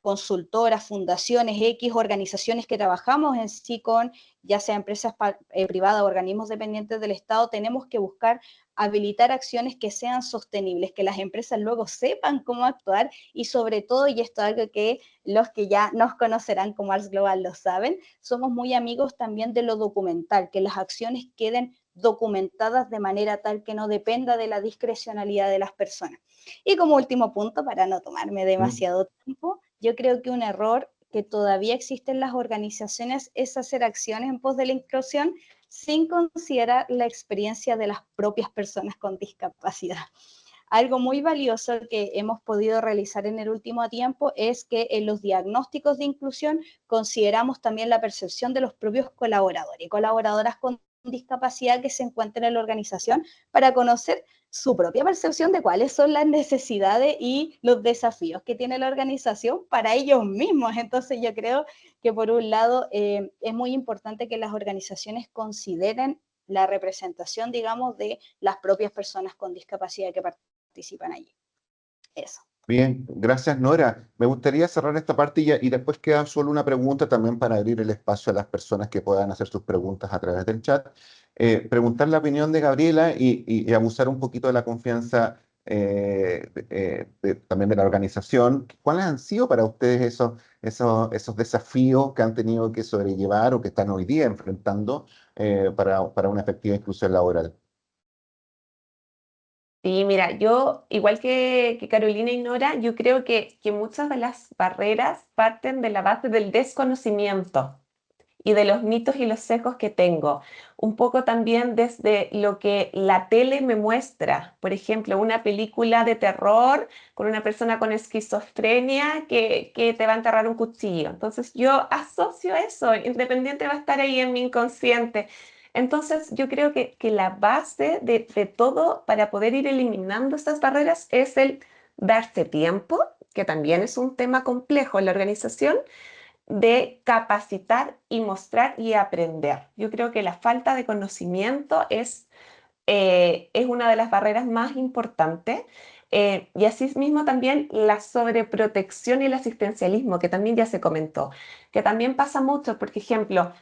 consultoras, fundaciones, X organizaciones que trabajamos en sí con, ya sea empresas privadas o organismos dependientes del Estado, tenemos que buscar habilitar acciones que sean sostenibles, que las empresas luego sepan cómo actuar y sobre todo, y esto es algo que los que ya nos conocerán como Ars Global lo saben, somos muy amigos también de lo documental, que las acciones queden documentadas de manera tal que no dependa de la discrecionalidad de las personas. Y como último punto, para no tomarme demasiado tiempo, yo creo que un error que todavía existe en las organizaciones es hacer acciones en pos de la inclusión sin considerar la experiencia de las propias personas con discapacidad. Algo muy valioso que hemos podido realizar en el último tiempo es que en los diagnósticos de inclusión consideramos también la percepción de los propios colaboradores y colaboradoras con discapacidad que se encuentran en la organización para conocer su propia percepción de cuáles son las necesidades y los desafíos que tiene la organización para ellos mismos. Entonces yo creo que por un lado es muy importante que las organizaciones consideren la representación, digamos, de las propias personas con discapacidad que participan allí. Eso. Bien, gracias Nora. Me gustaría cerrar esta parte y después queda solo una pregunta también para abrir el espacio a las personas que puedan hacer sus preguntas a través del chat. Preguntar la opinión de Gabriela y abusar un poquito de la confianza también de la organización. ¿Cuáles han sido para ustedes esos desafíos que han tenido que sobrellevar o que están hoy día enfrentando para una efectiva inclusión laboral? Sí, mira, yo, igual que Carolina y Nora, yo creo que muchas de las barreras parten de la base del desconocimiento y de los mitos y los sesgos que tengo. Un poco también desde lo que la tele me muestra. Por ejemplo, una película de terror con una persona con esquizofrenia que te va a enterrar un cuchillo. Entonces yo asocio eso, independiente va a estar ahí en mi inconsciente. Entonces yo creo que la base de todo para poder ir eliminando estas barreras es el darse tiempo, que también es un tema complejo en la organización, de capacitar y mostrar y aprender. Yo creo que la falta de conocimiento es una de las barreras más importantes. Y asimismo también la sobreprotección y el asistencialismo, que también ya se comentó, que también pasa mucho, por ejemplo,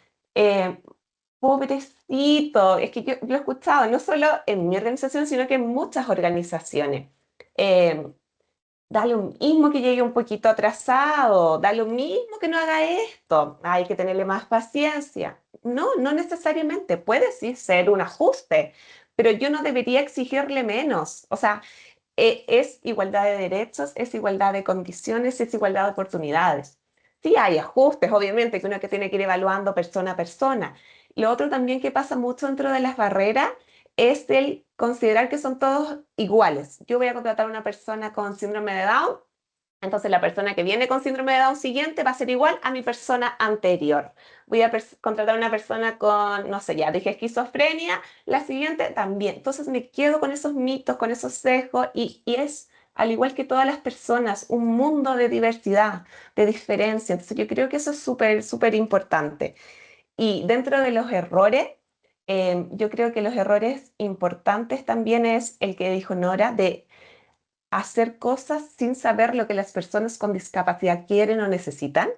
pobrecito, es que yo lo he escuchado, no solo en mi organización, sino que en muchas organizaciones. Eh, Da lo mismo que llegue un poquito atrasado, da lo mismo que no haga esto, hay que tenerle más paciencia. No, no necesariamente, puede sí ser un ajuste, pero yo no debería exigirle menos. O sea, es igualdad de derechos, es igualdad de condiciones, es igualdad de oportunidades. Sí hay ajustes, obviamente, que uno que tiene que ir evaluando persona a persona. Lo otro también que pasa mucho dentro de las barreras es el considerar que son todos iguales. Yo voy a contratar a una persona con síndrome de Down, entonces la persona que viene con síndrome de Down siguiente va a ser igual a mi persona anterior. Voy a contratar a una persona con, no sé, ya dije esquizofrenia, la siguiente también. Entonces me quedo con esos mitos, con esos sesgos y es, al igual que todas las personas, un mundo de diversidad, de diferencia. Entonces yo creo que eso es súper, súper importante. Y dentro de los errores, yo creo que los errores importantes también es el que dijo Nora, de hacer cosas sin saber lo que las personas con discapacidad quieren o necesitan,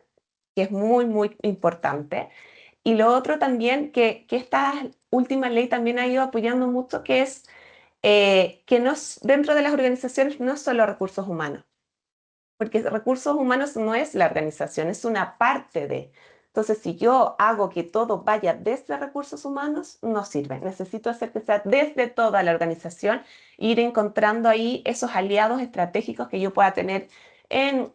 que es muy, muy importante. Y lo otro también, que esta última ley también ha ido apoyando mucho, que es que dentro de las organizaciones no es solo recursos humanos, porque recursos humanos no es la organización, es una parte de. Entonces, si yo hago que todo vaya desde recursos humanos, no sirve. Necesito hacer que sea desde toda la organización e ir encontrando ahí esos aliados estratégicos que yo pueda tener en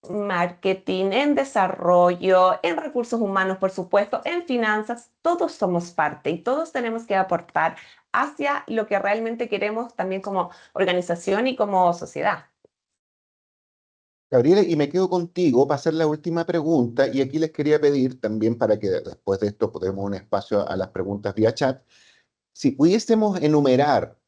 marketing, en desarrollo, en recursos humanos, por supuesto, en finanzas. Todos somos parte y todos tenemos que aportar hacia lo que realmente queremos también como organización y como sociedad. Gabriela, y me quedo contigo para hacer la última pregunta, y aquí les quería pedir también para que después de esto podamos un espacio a las preguntas vía chat, si pudiésemos enumerar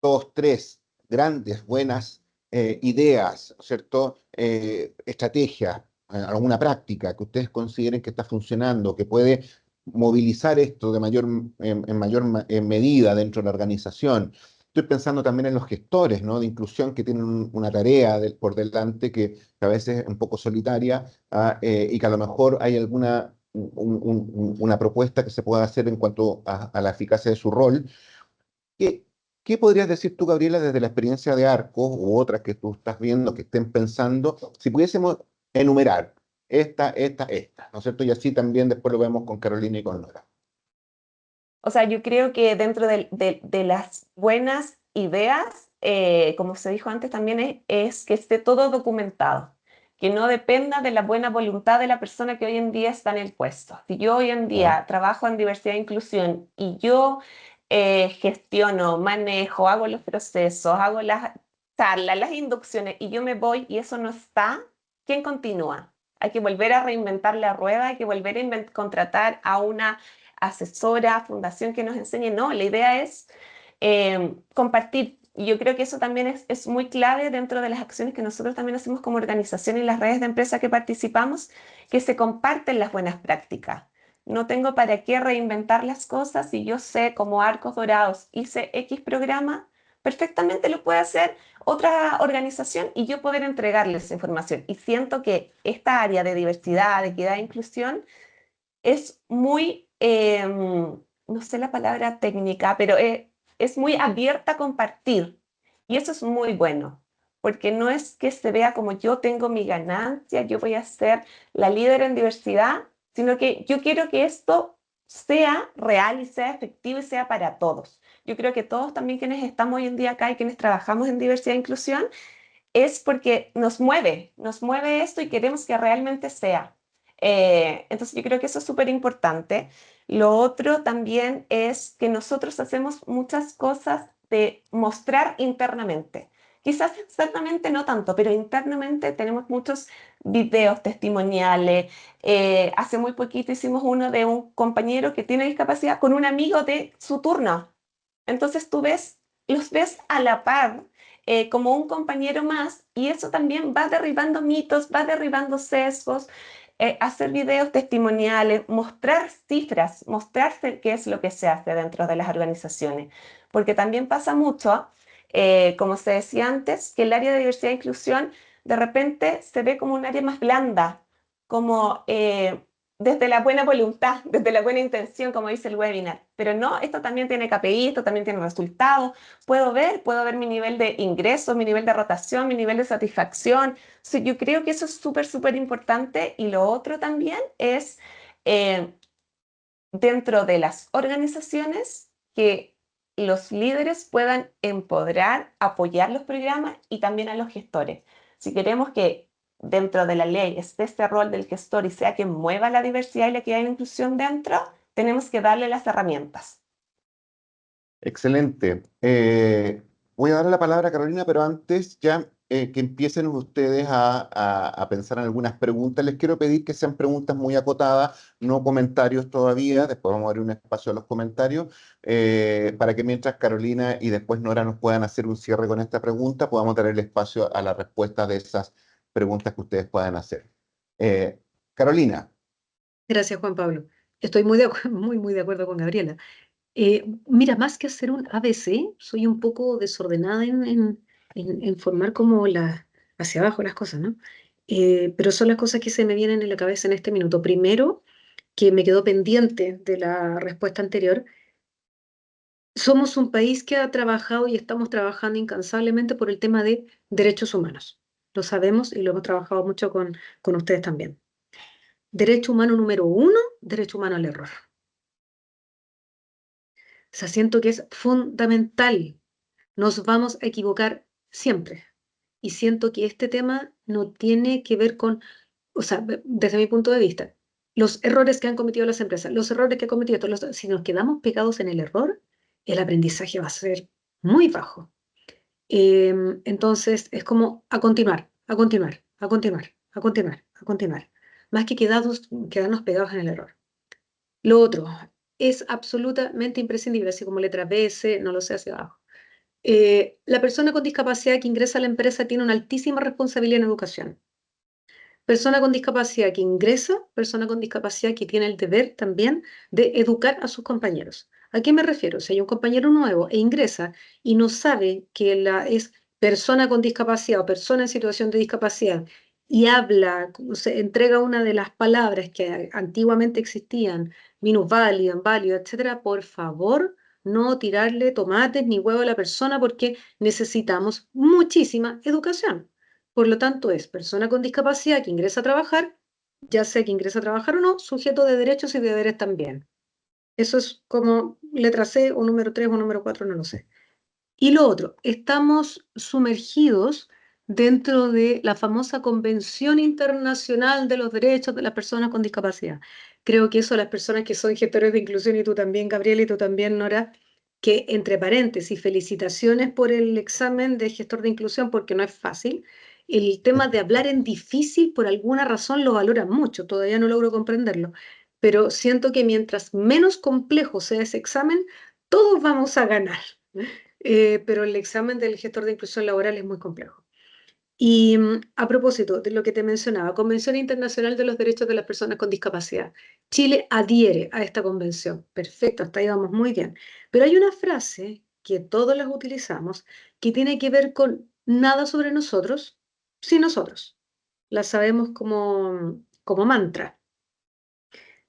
dos, tres grandes, buenas ideas, ¿cierto? Estrategias, alguna práctica que ustedes consideren que está funcionando, que puede movilizar esto de en mayor medida dentro de la organización. Estoy pensando también en los gestores, ¿no? De inclusión que tienen una tarea por delante que a veces es un poco solitaria, y que a lo mejor hay una propuesta que se pueda hacer en cuanto a la eficacia de su rol. ¿Qué, qué podrías decir tú, Gabriela, desde la experiencia de Arcos u otras que tú estás viendo, que estén pensando, si pudiésemos enumerar esta, ¿no es cierto? Y así también después lo vemos con Carolina y con Nora. O sea, yo creo que dentro de las buenas ideas, como se dijo antes también, es que esté todo documentado, que no dependa de la buena voluntad de la persona que hoy en día está en el puesto. Si yo hoy en ¿Ya? día trabajo en diversidad e inclusión y yo gestiono, manejo, hago los procesos, hago las charlas, las inducciones y yo me voy y eso no está, ¿quién continúa? Hay que volver a reinventar la rueda, hay que volver a contratar a una asesora, fundación que nos enseñe. No, la idea es compartir. Y yo creo que eso también es muy clave dentro de las acciones que nosotros también hacemos como organización y las redes de empresas que participamos, que se comparten las buenas prácticas. No tengo para qué reinventar las cosas si yo sé como Arcos Dorados hice X programa, perfectamente lo puede hacer otra organización y yo poder entregarles esa información. Y siento que esta área de diversidad, de equidad e inclusión es muy, no sé la palabra técnica, pero es muy abierta a compartir. Y eso es muy bueno, porque no es que se vea como yo tengo mi ganancia, yo voy a ser la líder en diversidad, sino que yo quiero que esto sea real y sea efectivo y sea para todos. Yo creo que todos también quienes estamos hoy en día acá y quienes trabajamos en diversidad e inclusión, es porque nos mueve esto y queremos que realmente sea. Entonces yo creo que eso es súper importante. Lo otro también es que nosotros hacemos muchas cosas de mostrar internamente. Quizás externamente no tanto, pero internamente tenemos muchos videos testimoniales. Hace muy poquito hicimos uno de un compañero que tiene discapacidad con un amigo de su turno. Entonces los ves a la par, como un compañero más, y eso también va derribando mitos, va derribando sesgos, hacer videos testimoniales, mostrar cifras, mostrarse qué es lo que se hace dentro de las organizaciones, porque también pasa mucho, como se decía antes, que el área de diversidad e inclusión de repente se ve como un área más blanda, como desde la buena voluntad, desde la buena intención, como dice el webinar. Pero no, esto también tiene KPI, esto también tiene resultados. Puedo ver mi nivel de ingresos, mi nivel de rotación, mi nivel de satisfacción. So, yo creo que eso es súper, súper importante. Y lo otro también es, dentro de las organizaciones, que los líderes puedan empoderar, apoyar los programas y también a los gestores. Si queremos que dentro de la ley esté este rol del gestor y sea quien mueva la diversidad y la equidad y la inclusión dentro, tenemos que darle las herramientas. Excelente. Voy a dar la palabra a Carolina, pero antes ya que empiecen ustedes a pensar en algunas preguntas, les quiero pedir que sean preguntas muy acotadas, no comentarios todavía, después vamos a abrir un espacio a los comentarios, para que mientras Carolina y después Nora nos puedan hacer un cierre con esta pregunta, podamos tener el espacio a la respuesta de esas preguntas que ustedes puedan hacer. Carolina. Gracias, Juan Pablo. Estoy muy de acuerdo con Gabriela. Mira, más que hacer un ABC, soy un poco desordenada en formar como hacia abajo las cosas, ¿no? Pero son las cosas que se me vienen en la cabeza en este minuto. Primero, que me quedó pendiente de la respuesta anterior, somos un país que ha trabajado y estamos trabajando incansablemente por el tema de derechos humanos. Lo sabemos y lo hemos trabajado mucho con ustedes también. Derecho humano número 1, derecho humano al error. O sea, siento que es fundamental. Nos vamos a equivocar siempre. Y siento que este tema no tiene que ver con, o sea, desde mi punto de vista, los errores que han cometido las empresas, los errores que han cometido todos, si nos quedamos pegados en el error, el aprendizaje va a ser muy bajo. Entonces, es como a continuar, a continuar, a continuar, a continuar, a continuar, más que quedarnos pegados en el error. Lo otro es absolutamente imprescindible, así como letra B, C, no lo sé hacia abajo. La persona con discapacidad que ingresa a la empresa tiene una altísima responsabilidad en educación. Persona con discapacidad que ingresa, persona con discapacidad que tiene el deber también de educar a sus compañeros. ¿A qué me refiero? Si hay un compañero nuevo e ingresa y no sabe que es persona con discapacidad o persona en situación de discapacidad y habla, se entrega una de las palabras que antiguamente existían, minusválido, inválido, etcétera, por favor, no tirarle tomates ni huevo a la persona porque necesitamos muchísima educación. Por lo tanto, es persona con discapacidad que ingresa a trabajar, ya sea que ingresa a trabajar o no, sujeto de derechos y deberes también. Eso es como letra C o número 3 o número 4, no lo sé. Y lo otro, estamos sumergidos dentro de la famosa Convención Internacional de los Derechos de las Personas con Discapacidad. Creo que eso las personas que son gestores de inclusión, y tú también, Gabriela, y tú también, Nora, que entre paréntesis, felicitaciones por el examen de gestor de inclusión, porque no es fácil. El tema de hablar en difícil, por alguna razón, lo valoran mucho, todavía no logro comprenderlo, pero siento que mientras menos complejo sea ese examen, todos vamos a ganar. Pero el examen del gestor de inclusión laboral es muy complejo. Y a propósito de lo que te mencionaba, Convención Internacional de los Derechos de las Personas con Discapacidad. Chile adhiere a esta convención. Perfecto, hasta ahí vamos muy bien. Pero hay una frase que todos las utilizamos que tiene que ver con nada sobre nosotros sin nosotros. La sabemos como mantra.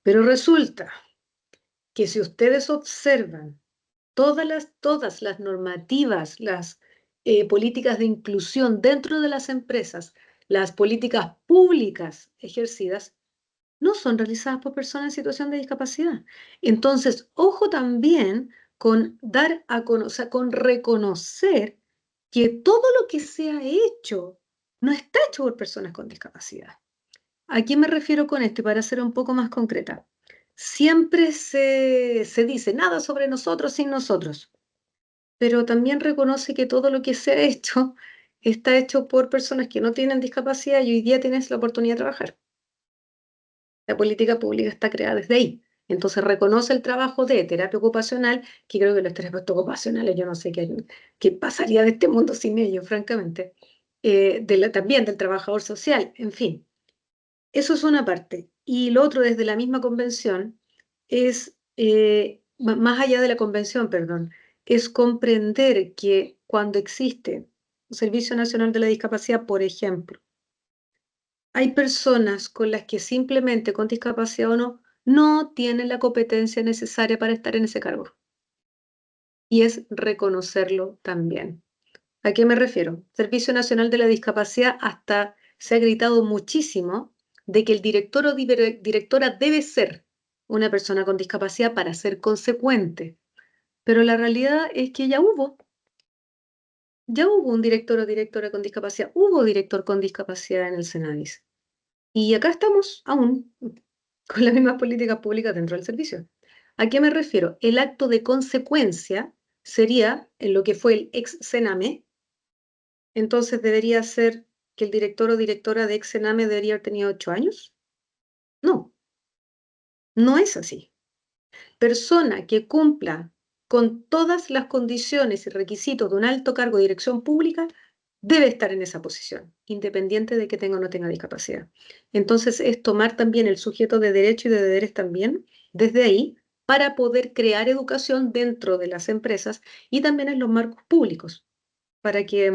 Pero resulta que si ustedes observan todas las normativas, las políticas de inclusión dentro de las empresas, las políticas públicas ejercidas, no son realizadas por personas en situación de discapacidad. Entonces, ojo también con dar a conocer, con reconocer que todo lo que se ha hecho no está hecho por personas con discapacidad. ¿A qué me refiero con esto? Para ser un poco más concreta. Siempre se dice nada sobre nosotros sin nosotros, pero también reconoce que todo lo que se ha hecho está hecho por personas que no tienen discapacidad y hoy día tienes la oportunidad de trabajar. La política pública está creada desde ahí. Entonces reconoce el trabajo de terapia ocupacional, que creo que los terapeutas ocupacionales, yo no sé qué pasaría de este mundo sin ellos, francamente. También del trabajador social, en fin. Eso es una parte. Y lo otro, desde la misma convención, es, más allá de la convención, perdón, es comprender que cuando existe un Servicio Nacional de la Discapacidad, por ejemplo, hay personas con las que simplemente con discapacidad o no tienen la competencia necesaria para estar en ese cargo. Y es reconocerlo también. ¿A qué me refiero? Servicio Nacional de la Discapacidad hasta se ha gritado muchísimo de que el director o directora debe ser una persona con discapacidad para ser consecuente. Pero la realidad es que ya hubo un director o directora con discapacidad, hubo director con discapacidad en el Senadis. Y acá estamos aún con las mismas políticas públicas dentro del servicio. ¿A qué me refiero? El acto de consecuencia sería en lo que fue el ex Sename. Entonces debería ser que el director o directora de ex Sename debería haber tenido 8 años. No, no es así. Persona que cumpla con todas las condiciones y requisitos de un alto cargo de dirección pública debe estar en esa posición, independiente de que tenga o no tenga discapacidad. Entonces es tomar también el sujeto de derecho y de deberes también desde ahí para poder crear educación dentro de las empresas y también en los marcos públicos, para que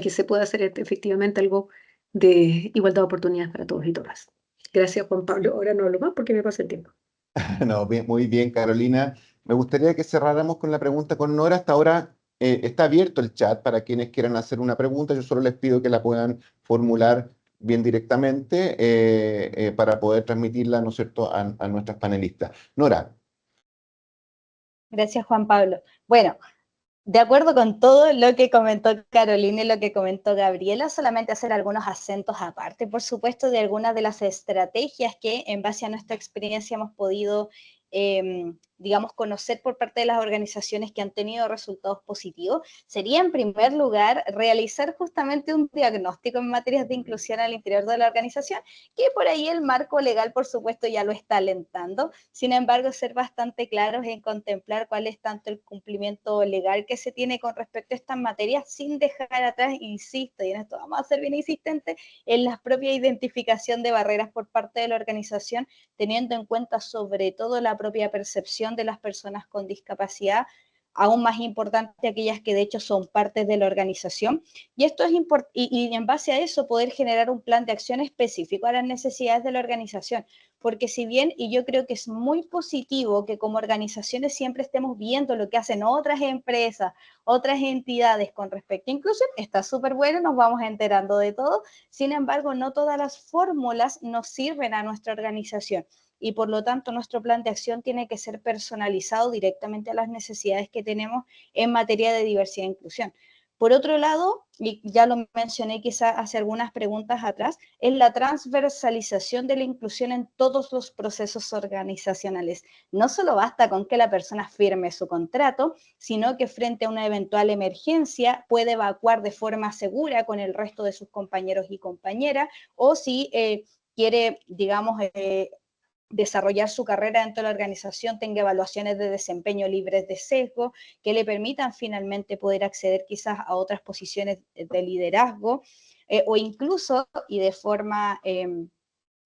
se pueda hacer efectivamente algo de igualdad de oportunidades para todos y todas. Gracias, Juan Pablo. Ahora no hablo más porque me pasa el tiempo. No, muy bien, Carolina. Me gustaría que cerráramos con la pregunta con Nora. Hasta ahora está abierto el chat para quienes quieran hacer una pregunta. Yo solo les pido que la puedan formular bien directamente para poder transmitirla, ¿no es cierto?, a nuestras panelistas. Nora. Gracias, Juan Pablo. Bueno, de acuerdo con todo lo que comentó Carolina y lo que comentó Gabriela, solamente hacer algunos acentos aparte, por supuesto, de algunas de las estrategias que en base a nuestra experiencia hemos podido, digamos, conocer por parte de las organizaciones que han tenido resultados positivos. Sería, en primer lugar, realizar justamente un diagnóstico en materias de inclusión al interior de la organización, que por ahí el marco legal, por supuesto, ya lo está alentando. Sin embargo, ser bastante claros en contemplar cuál es tanto el cumplimiento legal que se tiene con respecto a estas materias, sin dejar atrás, insisto, y en esto vamos a ser bien insistentes, en la propia identificación de barreras por parte de la organización, teniendo en cuenta sobre todo la propia percepción de las personas con discapacidad, aún más importante aquellas que de hecho son partes de la organización. Y esto es y en base a eso poder generar un plan de acción específico a las necesidades de la organización. Porque si bien, y yo creo que es muy positivo que como organizaciones siempre estemos viendo lo que hacen otras empresas, otras entidades con respecto a inclusión, está súper bueno, nos vamos enterando de todo. Sin embargo, no todas las fórmulas nos sirven a nuestra organización y por lo tanto nuestro plan de acción tiene que ser personalizado directamente a las necesidades que tenemos en materia de diversidad e inclusión. Por otro lado, y ya lo mencioné quizá hace algunas preguntas atrás, es la transversalización de la inclusión en todos los procesos organizacionales. No solo basta con que la persona firme su contrato, sino que frente a una eventual emergencia puede evacuar de forma segura con el resto de sus compañeros y compañeras, o si quiere, digamos, desarrollar su carrera dentro de la organización, tenga evaluaciones de desempeño libres de sesgo, que le permitan finalmente poder acceder quizás a otras posiciones de liderazgo, o incluso, y de forma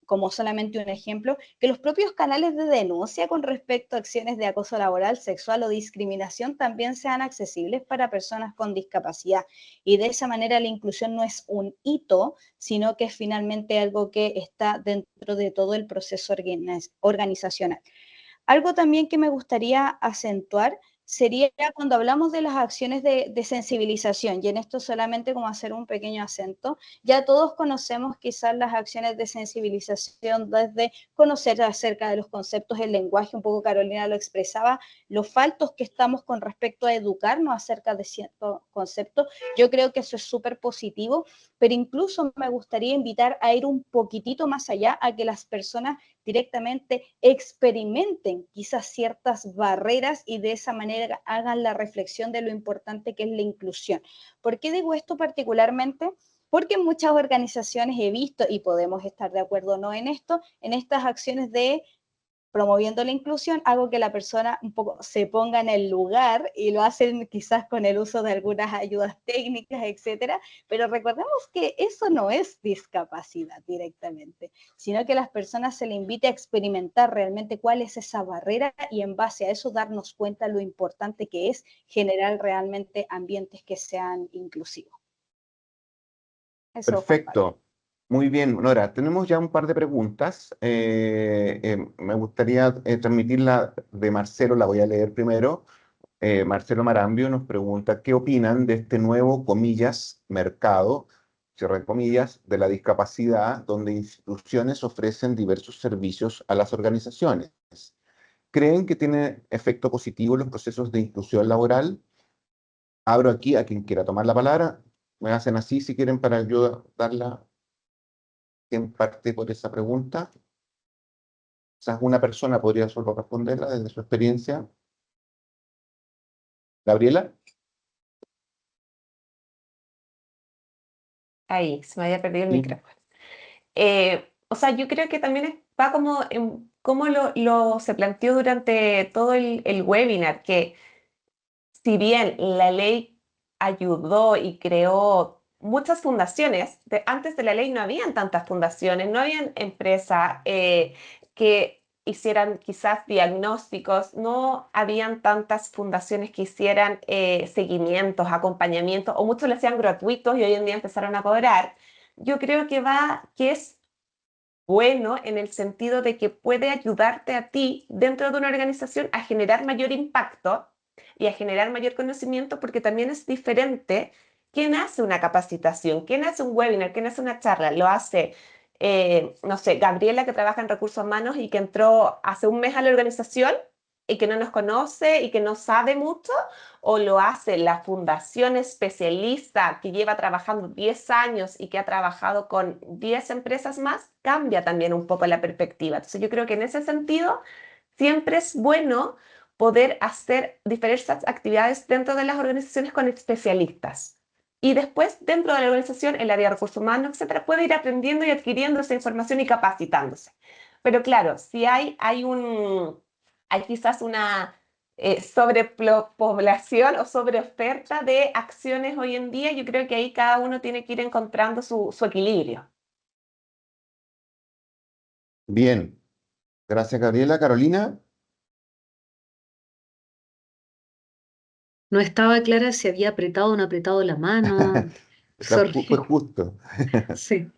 como solamente un ejemplo, que los propios canales de denuncia con respecto a acciones de acoso laboral, sexual o discriminación también sean accesibles para personas con discapacidad. Y de esa manera la inclusión no es un hito, sino que es finalmente algo que está dentro de todo el proceso organizacional. Algo también que me gustaría acentuar sería cuando hablamos de las acciones de sensibilización, y en esto solamente como hacer un pequeño acento, ya todos conocemos quizás las acciones de sensibilización desde conocer acerca de los conceptos del lenguaje, un poco Carolina lo expresaba, los faltos que estamos con respecto a educarnos acerca de ciertos conceptos. Yo creo que eso es súper positivo, pero incluso me gustaría invitar a ir un poquitito más allá, a que las personas directamente experimenten quizás ciertas barreras y de esa manera hagan la reflexión de lo importante que es la inclusión. ¿Por qué digo esto particularmente? Porque en muchas organizaciones he visto, y podemos estar de acuerdo o no en esto, en estas acciones de promoviendo la inclusión, hago que la persona un poco se ponga en el lugar y lo hacen quizás con el uso de algunas ayudas técnicas, etcétera, pero recordemos que eso no es discapacidad directamente, sino que a las personas se les invite a experimentar realmente cuál es esa barrera y en base a eso darnos cuenta lo importante que es generar realmente ambientes que sean inclusivos. Eso, Juan Pablo. Perfecto. Muy bien, Nora, tenemos ya un par de preguntas. Me gustaría transmitirla de Marcelo, la voy a leer primero. Marcelo Marambio nos pregunta, ¿qué opinan de este nuevo, comillas, mercado, cierre comillas, de la discapacidad, donde instituciones ofrecen diversos servicios a las organizaciones? ¿Creen que tiene efecto positivo en los procesos de inclusión laboral? Abro aquí a quien quiera tomar la palabra. Me hacen así si quieren para yo darla en parte por esa pregunta. Quizás una persona podría solo responderla desde su experiencia. Gabriela. Ahí, se me había perdido el Sí. micrófono. O sea, yo creo que también va como en cómo se planteó durante todo el webinar, que si bien la ley ayudó y creó muchas fundaciones, antes de la ley no habían tantas fundaciones, no habían empresas que hicieran quizás diagnósticos, no habían tantas fundaciones que hicieran seguimientos, acompañamientos, o muchos lo hacían gratuitos y hoy en día empezaron a cobrar. Yo creo que es bueno en el sentido de que puede ayudarte a ti dentro de una organización a generar mayor impacto y a generar mayor conocimiento, porque también es diferente quién hace una capacitación, quién hace un webinar, quién hace una charla. Lo hace, no sé, Gabriela, que trabaja en recursos humanos y que entró hace un mes a la organización y que no nos conoce y que no sabe mucho, o lo hace la fundación especialista que lleva trabajando 10 años y que ha trabajado con 10 empresas más, cambia también un poco la perspectiva. Entonces yo creo que en ese sentido siempre es bueno poder hacer diversas actividades dentro de las organizaciones con especialistas. Y después, dentro de la organización, el área de recursos humanos, etcétera, puede ir aprendiendo y adquiriendo esa información y capacitándose. Pero claro, si hay quizás una sobrepoblación o sobreoferta de acciones hoy en día, yo creo que ahí cada uno tiene que ir encontrando su equilibrio. Bien, gracias Gabriela. Carolina. No estaba clara si había apretado o no apretado la mano. Sorry. Fue justo. Sí.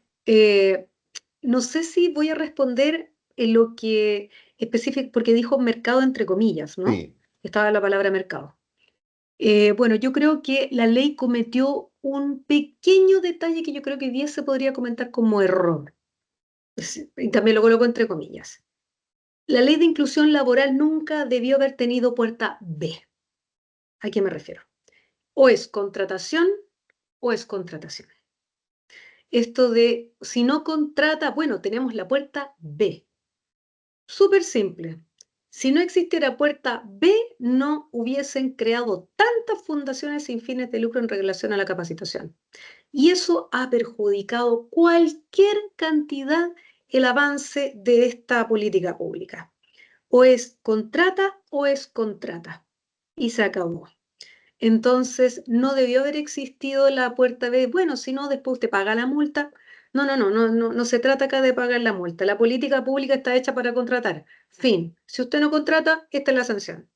No sé si voy a responder en lo que específico, porque dijo mercado entre comillas, ¿no? Sí, Estaba la palabra mercado. Bueno, yo creo que la ley cometió un pequeño detalle que yo creo que hoy día se podría comentar como error. Y también lo coloco entre comillas. La ley de inclusión laboral nunca debió haber tenido puerta B. ¿A qué me refiero? O es contratación o es contratación. Esto de si no contrata, bueno, tenemos la puerta B. Súper simple. Si no existiera puerta B, no hubiesen creado tantas fundaciones sin fines de lucro en relación a la capacitación. Y eso ha perjudicado cualquier cantidad el avance de esta política pública. O es contrata o es contrata. Y se acabó. Entonces, no debió haber existido la puerta B. Bueno, si no, después usted paga la multa. No se trata acá de pagar la multa. La política pública está hecha para contratar. Fin. Si usted no contrata, esta es la sanción.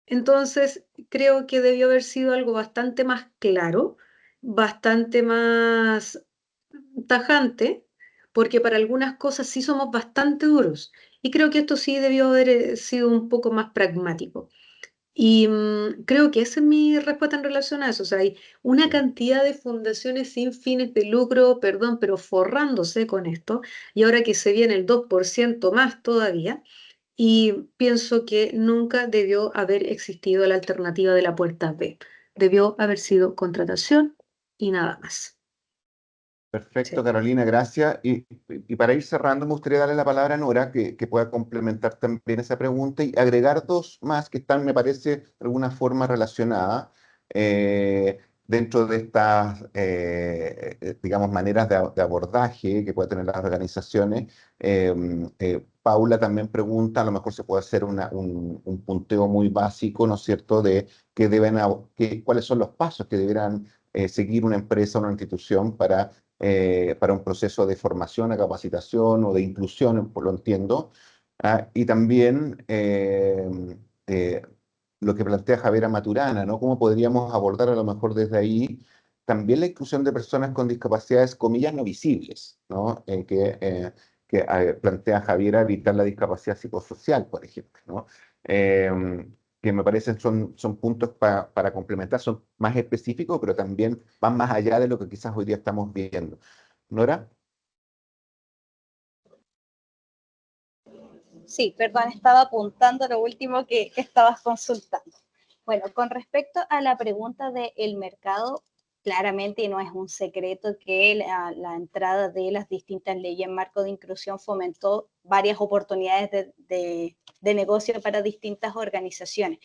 Entonces, creo que debió haber sido algo bastante más claro, bastante más tajante, porque para algunas cosas sí somos bastante duros. Y creo que esto sí debió haber sido un poco más pragmático. Y creo que esa es mi respuesta en relación a eso. O sea, hay una cantidad de fundaciones sin fines de lucro, perdón, pero forrándose con esto, y ahora que se viene el 2% más todavía, y pienso que nunca debió haber existido la alternativa de la puerta B. Debió haber sido contratación y nada más. perfecto Sí. Carolina, gracias. Y para ir cerrando, me gustaría darle la palabra a Nora, que pueda complementar también esa pregunta y agregar dos más que están, me parece, de alguna forma relacionadas dentro de estas, digamos, maneras de abordaje que pueden tener las organizaciones. Paula también pregunta, a lo mejor se puede hacer un punteo muy básico, ¿no es cierto?, de cuáles son los pasos que deberán seguir una empresa o una institución para un proceso de formación, de capacitación o de inclusión, por lo entiendo. Y también lo que plantea Javiera Maturana, ¿no? ¿Cómo podríamos abordar a lo mejor desde ahí también la inclusión de personas con discapacidades, comillas, no visibles, ¿no? En que plantea Javiera evitar la discapacidad psicosocial, por ejemplo, ¿no? Que me parecen son puntos para complementar, son más específicos, pero también van más allá de lo que quizás hoy día estamos viendo. ¿Nora? Sí, perdón, estaba apuntando lo último que estabas consultando. Bueno, con respecto a la pregunta del mercado, claramente y no es un secreto que la entrada de las distintas leyes en marco de inclusión fomentó varias oportunidades de negocio para distintas organizaciones.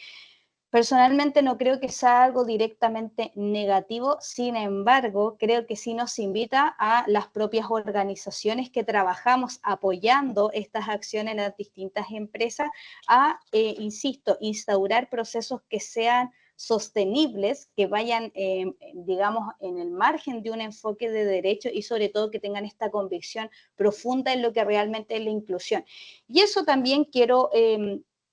Personalmente no creo que sea algo directamente negativo, sin embargo, creo que sí nos invita a las propias organizaciones que trabajamos apoyando estas acciones en las distintas empresas a, insisto, instaurar procesos que sean sostenibles, que vayan, digamos, en el margen de un enfoque de derecho y sobre todo que tengan esta convicción profunda en lo que realmente es la inclusión. Y eso también quiero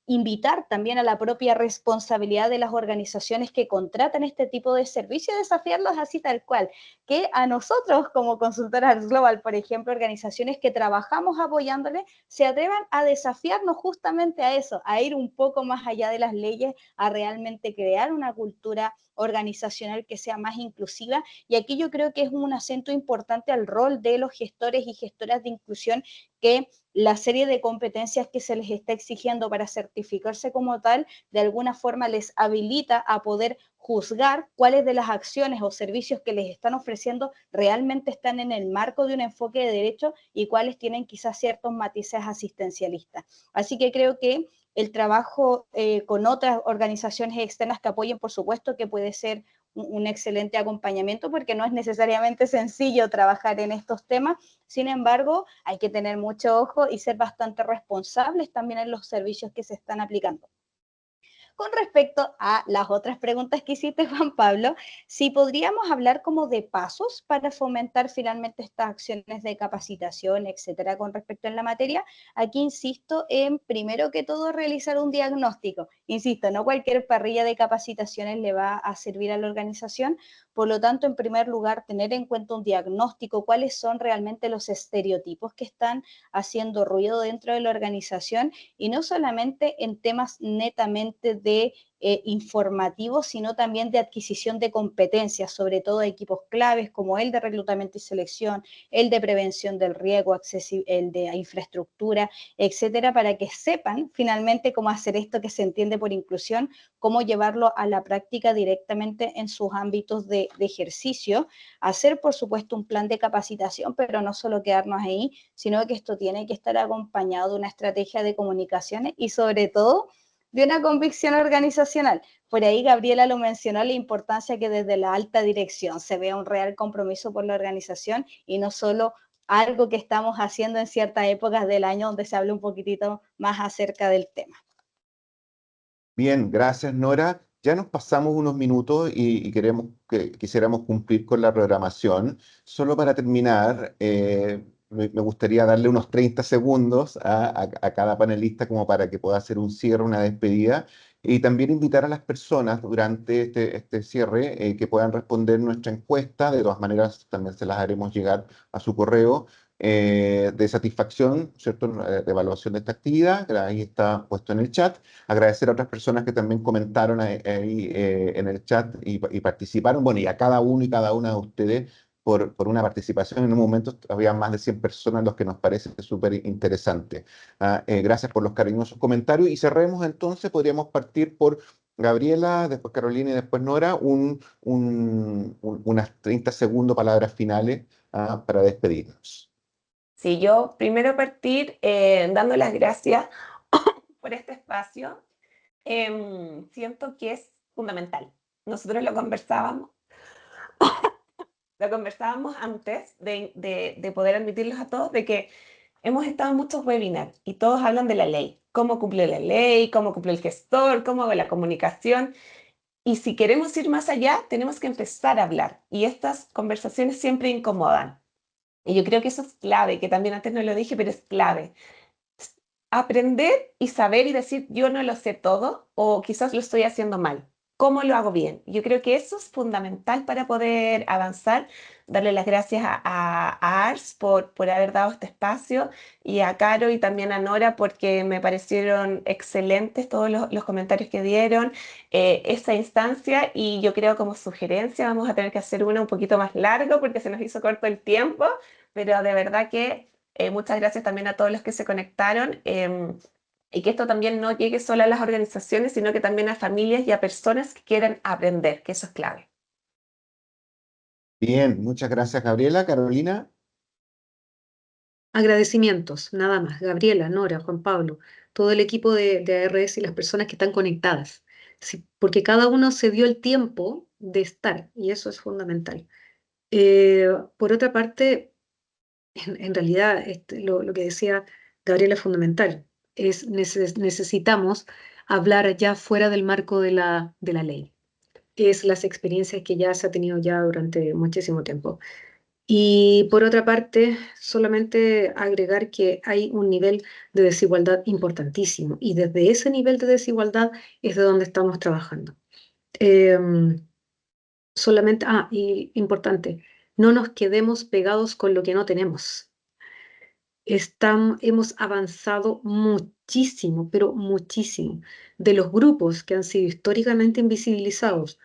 invitar también a la propia responsabilidad de las organizaciones que contratan este tipo de servicio y desafiarlos así tal cual, que a nosotros como consultoras Global, por ejemplo, organizaciones que trabajamos apoyándoles, se atrevan a desafiarnos justamente a eso, a ir un poco más allá de las leyes, a realmente crear una cultura organizacional que sea más inclusiva. Y aquí yo creo que es un acento importante al rol de los gestores y gestoras de inclusión, que la serie de competencias que se les está exigiendo para certificarse como tal, de alguna forma les habilita a poder juzgar cuáles de las acciones o servicios que les están ofreciendo realmente están en el marco de un enfoque de derecho y cuáles tienen quizás ciertos matices asistencialistas. Así que creo que el trabajo con otras organizaciones externas que apoyen, por supuesto que puede ser un excelente acompañamiento, porque no es necesariamente sencillo trabajar en estos temas. Sin embargo, hay que tener mucho ojo y ser bastante responsables también en los servicios que se están aplicando. Con respecto a las otras preguntas que hiciste, Juan Pablo, si podríamos hablar como de pasos para fomentar finalmente estas acciones de capacitación, etcétera, con respecto a la materia, aquí insisto en, primero que todo, realizar un diagnóstico. Insisto, no cualquier parrilla de capacitaciones le va a servir a la organización, por lo tanto, en primer lugar, tener en cuenta un diagnóstico, cuáles son realmente los estereotipos que están haciendo ruido dentro de la organización, y no solamente en temas netamente de informativos, sino también de adquisición de competencias, sobre todo de equipos claves como el de reclutamiento y selección, el de prevención del riesgo, el de infraestructura, etcétera, para que sepan finalmente cómo hacer esto que se entiende por inclusión, cómo llevarlo a la práctica directamente en sus ámbitos de ejercicio, hacer por supuesto un plan de capacitación, pero no solo quedarnos ahí, sino que esto tiene que estar acompañado de una estrategia de comunicaciones y sobre todo de una convicción organizacional. Por ahí Gabriela lo mencionó, la importancia que desde la alta dirección se vea un real compromiso por la organización y no solo algo que estamos haciendo en ciertas épocas del año donde se habla un poquitito más acerca del tema. Bien, gracias Nora. Ya nos pasamos unos minutos y quisiéramos cumplir con la programación. Solo para terminar, me gustaría darle unos 30 segundos a cada panelista como para que pueda hacer un cierre, una despedida, y también invitar a las personas durante este cierre que puedan responder nuestra encuesta. De todas maneras, también se las haremos llegar a su correo de satisfacción, ¿cierto? De evaluación de esta actividad, que ahí está puesto en el chat. Agradecer a otras personas que también comentaron ahí en el chat y participaron. Bueno, y a cada uno y cada una de ustedes por una participación. En un momento había más de 100 personas, los que nos parece súper interesante. Gracias por los cariñosos comentarios. Y cerremos entonces, podríamos partir por Gabriela, después Carolina y después Nora, unas 30 segundos, palabras finales para despedirnos. Sí, yo primero partir dando las gracias por este espacio. Siento que es fundamental. Nosotros lo conversábamos antes de poder admitirlos a todos, de que hemos estado en muchos webinars y todos hablan de la ley, cómo cumple la ley, cómo cumple el gestor, cómo hago la comunicación. Y si queremos ir más allá, tenemos que empezar a hablar. Y estas conversaciones siempre incomodan. Y yo creo que eso es clave, que también antes no lo dije, pero es clave. Aprender y saber y decir, yo no lo sé todo, o quizás lo estoy haciendo mal. cómo lo hago bien. Yo creo que eso es fundamental para poder avanzar. Darle las gracias a ARS por haber dado este espacio y a Caro y también a Nora porque me parecieron excelentes todos los comentarios que dieron, esa instancia, y yo creo como sugerencia vamos a tener que hacer una un poquito más largo porque se nos hizo corto el tiempo, pero de verdad que muchas gracias también a todos los que se conectaron. Y que esto también no llegue solo a las organizaciones, sino que también a familias y a personas que quieren aprender, que eso es clave. Bien, muchas gracias, Gabriela. Carolina. Agradecimientos, nada más. Gabriela, Nora, Juan Pablo, todo el equipo de ARS y las personas que están conectadas. Sí, porque cada uno se dio el tiempo de estar y eso es fundamental. Por otra parte, en realidad lo que decía Gabriela es fundamental. Necesitamos hablar ya fuera del marco de la ley. Es las experiencias que ya se ha tenido ya durante muchísimo tiempo. Y por otra parte, solamente agregar que hay un nivel de desigualdad importantísimo y desde ese nivel de desigualdad es de donde estamos trabajando. Y importante, no nos quedemos pegados con lo que no tenemos. Hemos avanzado muchísimo, pero muchísimo, de los grupos que han sido históricamente invisibilizados: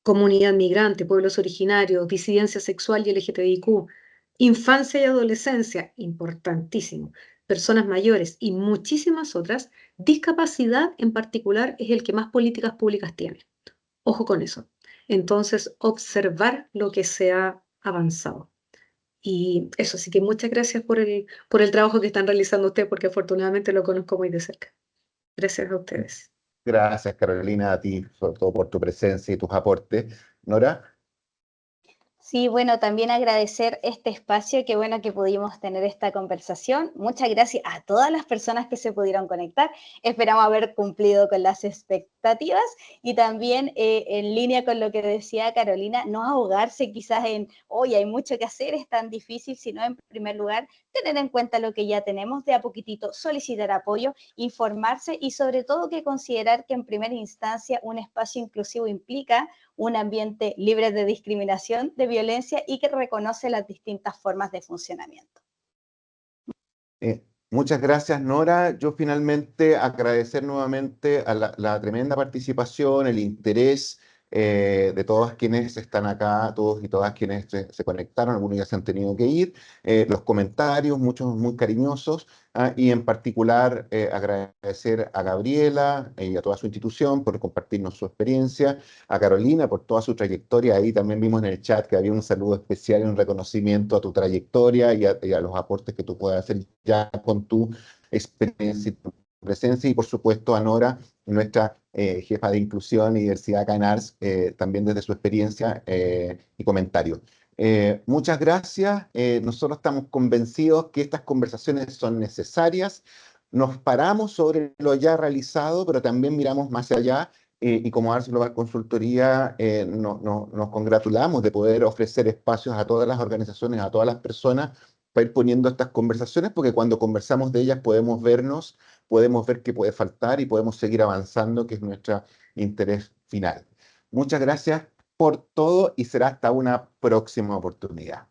comunidad migrante, pueblos originarios, disidencia sexual y LGTBIQ, infancia y adolescencia, importantísimo, personas mayores y muchísimas otras. Discapacidad en particular es el que más políticas públicas tiene. Ojo con eso. Entonces, observar lo que se ha avanzado. Y eso, sí que muchas gracias por el trabajo que están realizando ustedes, porque afortunadamente lo conozco muy de cerca. Gracias a ustedes. Gracias, Carolina, a ti, sobre todo por tu presencia y tus aportes. Nora. Sí, bueno, también agradecer este espacio, qué bueno que pudimos tener esta conversación. Muchas gracias a todas las personas que se pudieron conectar. Esperamos haber cumplido con las expectativas y también en línea con lo que decía Carolina, no ahogarse quizás en, hoy hay mucho que hacer, es tan difícil, sino en primer lugar tener en cuenta lo que ya tenemos, de a poquitito solicitar apoyo, informarse y sobre todo que considerar que en primera instancia un espacio inclusivo implica un ambiente libre de discriminación, de violencia y que reconoce las distintas formas de funcionamiento. Muchas gracias, Nora. Yo finalmente agradecer nuevamente a la tremenda participación, el interés de todas quienes están acá, todos y todas quienes se conectaron, algunos ya se han tenido que ir, los comentarios, muchos muy cariñosos, y en particular agradecer a Gabriela y a toda su institución por compartirnos su experiencia, a Carolina por toda su trayectoria. Ahí también vimos en el chat que había un saludo especial y un reconocimiento a tu trayectoria y a los aportes que tú puedas hacer ya con tu experiencia y tu presencia, y por supuesto a Nora, nuestra jefa de inclusión y diversidad acá en ARS, también desde su experiencia y comentarios. Muchas gracias. Nosotros estamos convencidos que estas conversaciones son necesarias. Nos paramos sobre lo ya realizado, pero también miramos más allá. Y como ARS Global Consultoría nos congratulamos de poder ofrecer espacios a todas las organizaciones, a todas las personas, para ir poniendo estas conversaciones, porque cuando conversamos de ellas podemos vernos, podemos ver qué puede faltar y podemos seguir avanzando, que es nuestro interés final. Muchas gracias por todo y será hasta una próxima oportunidad.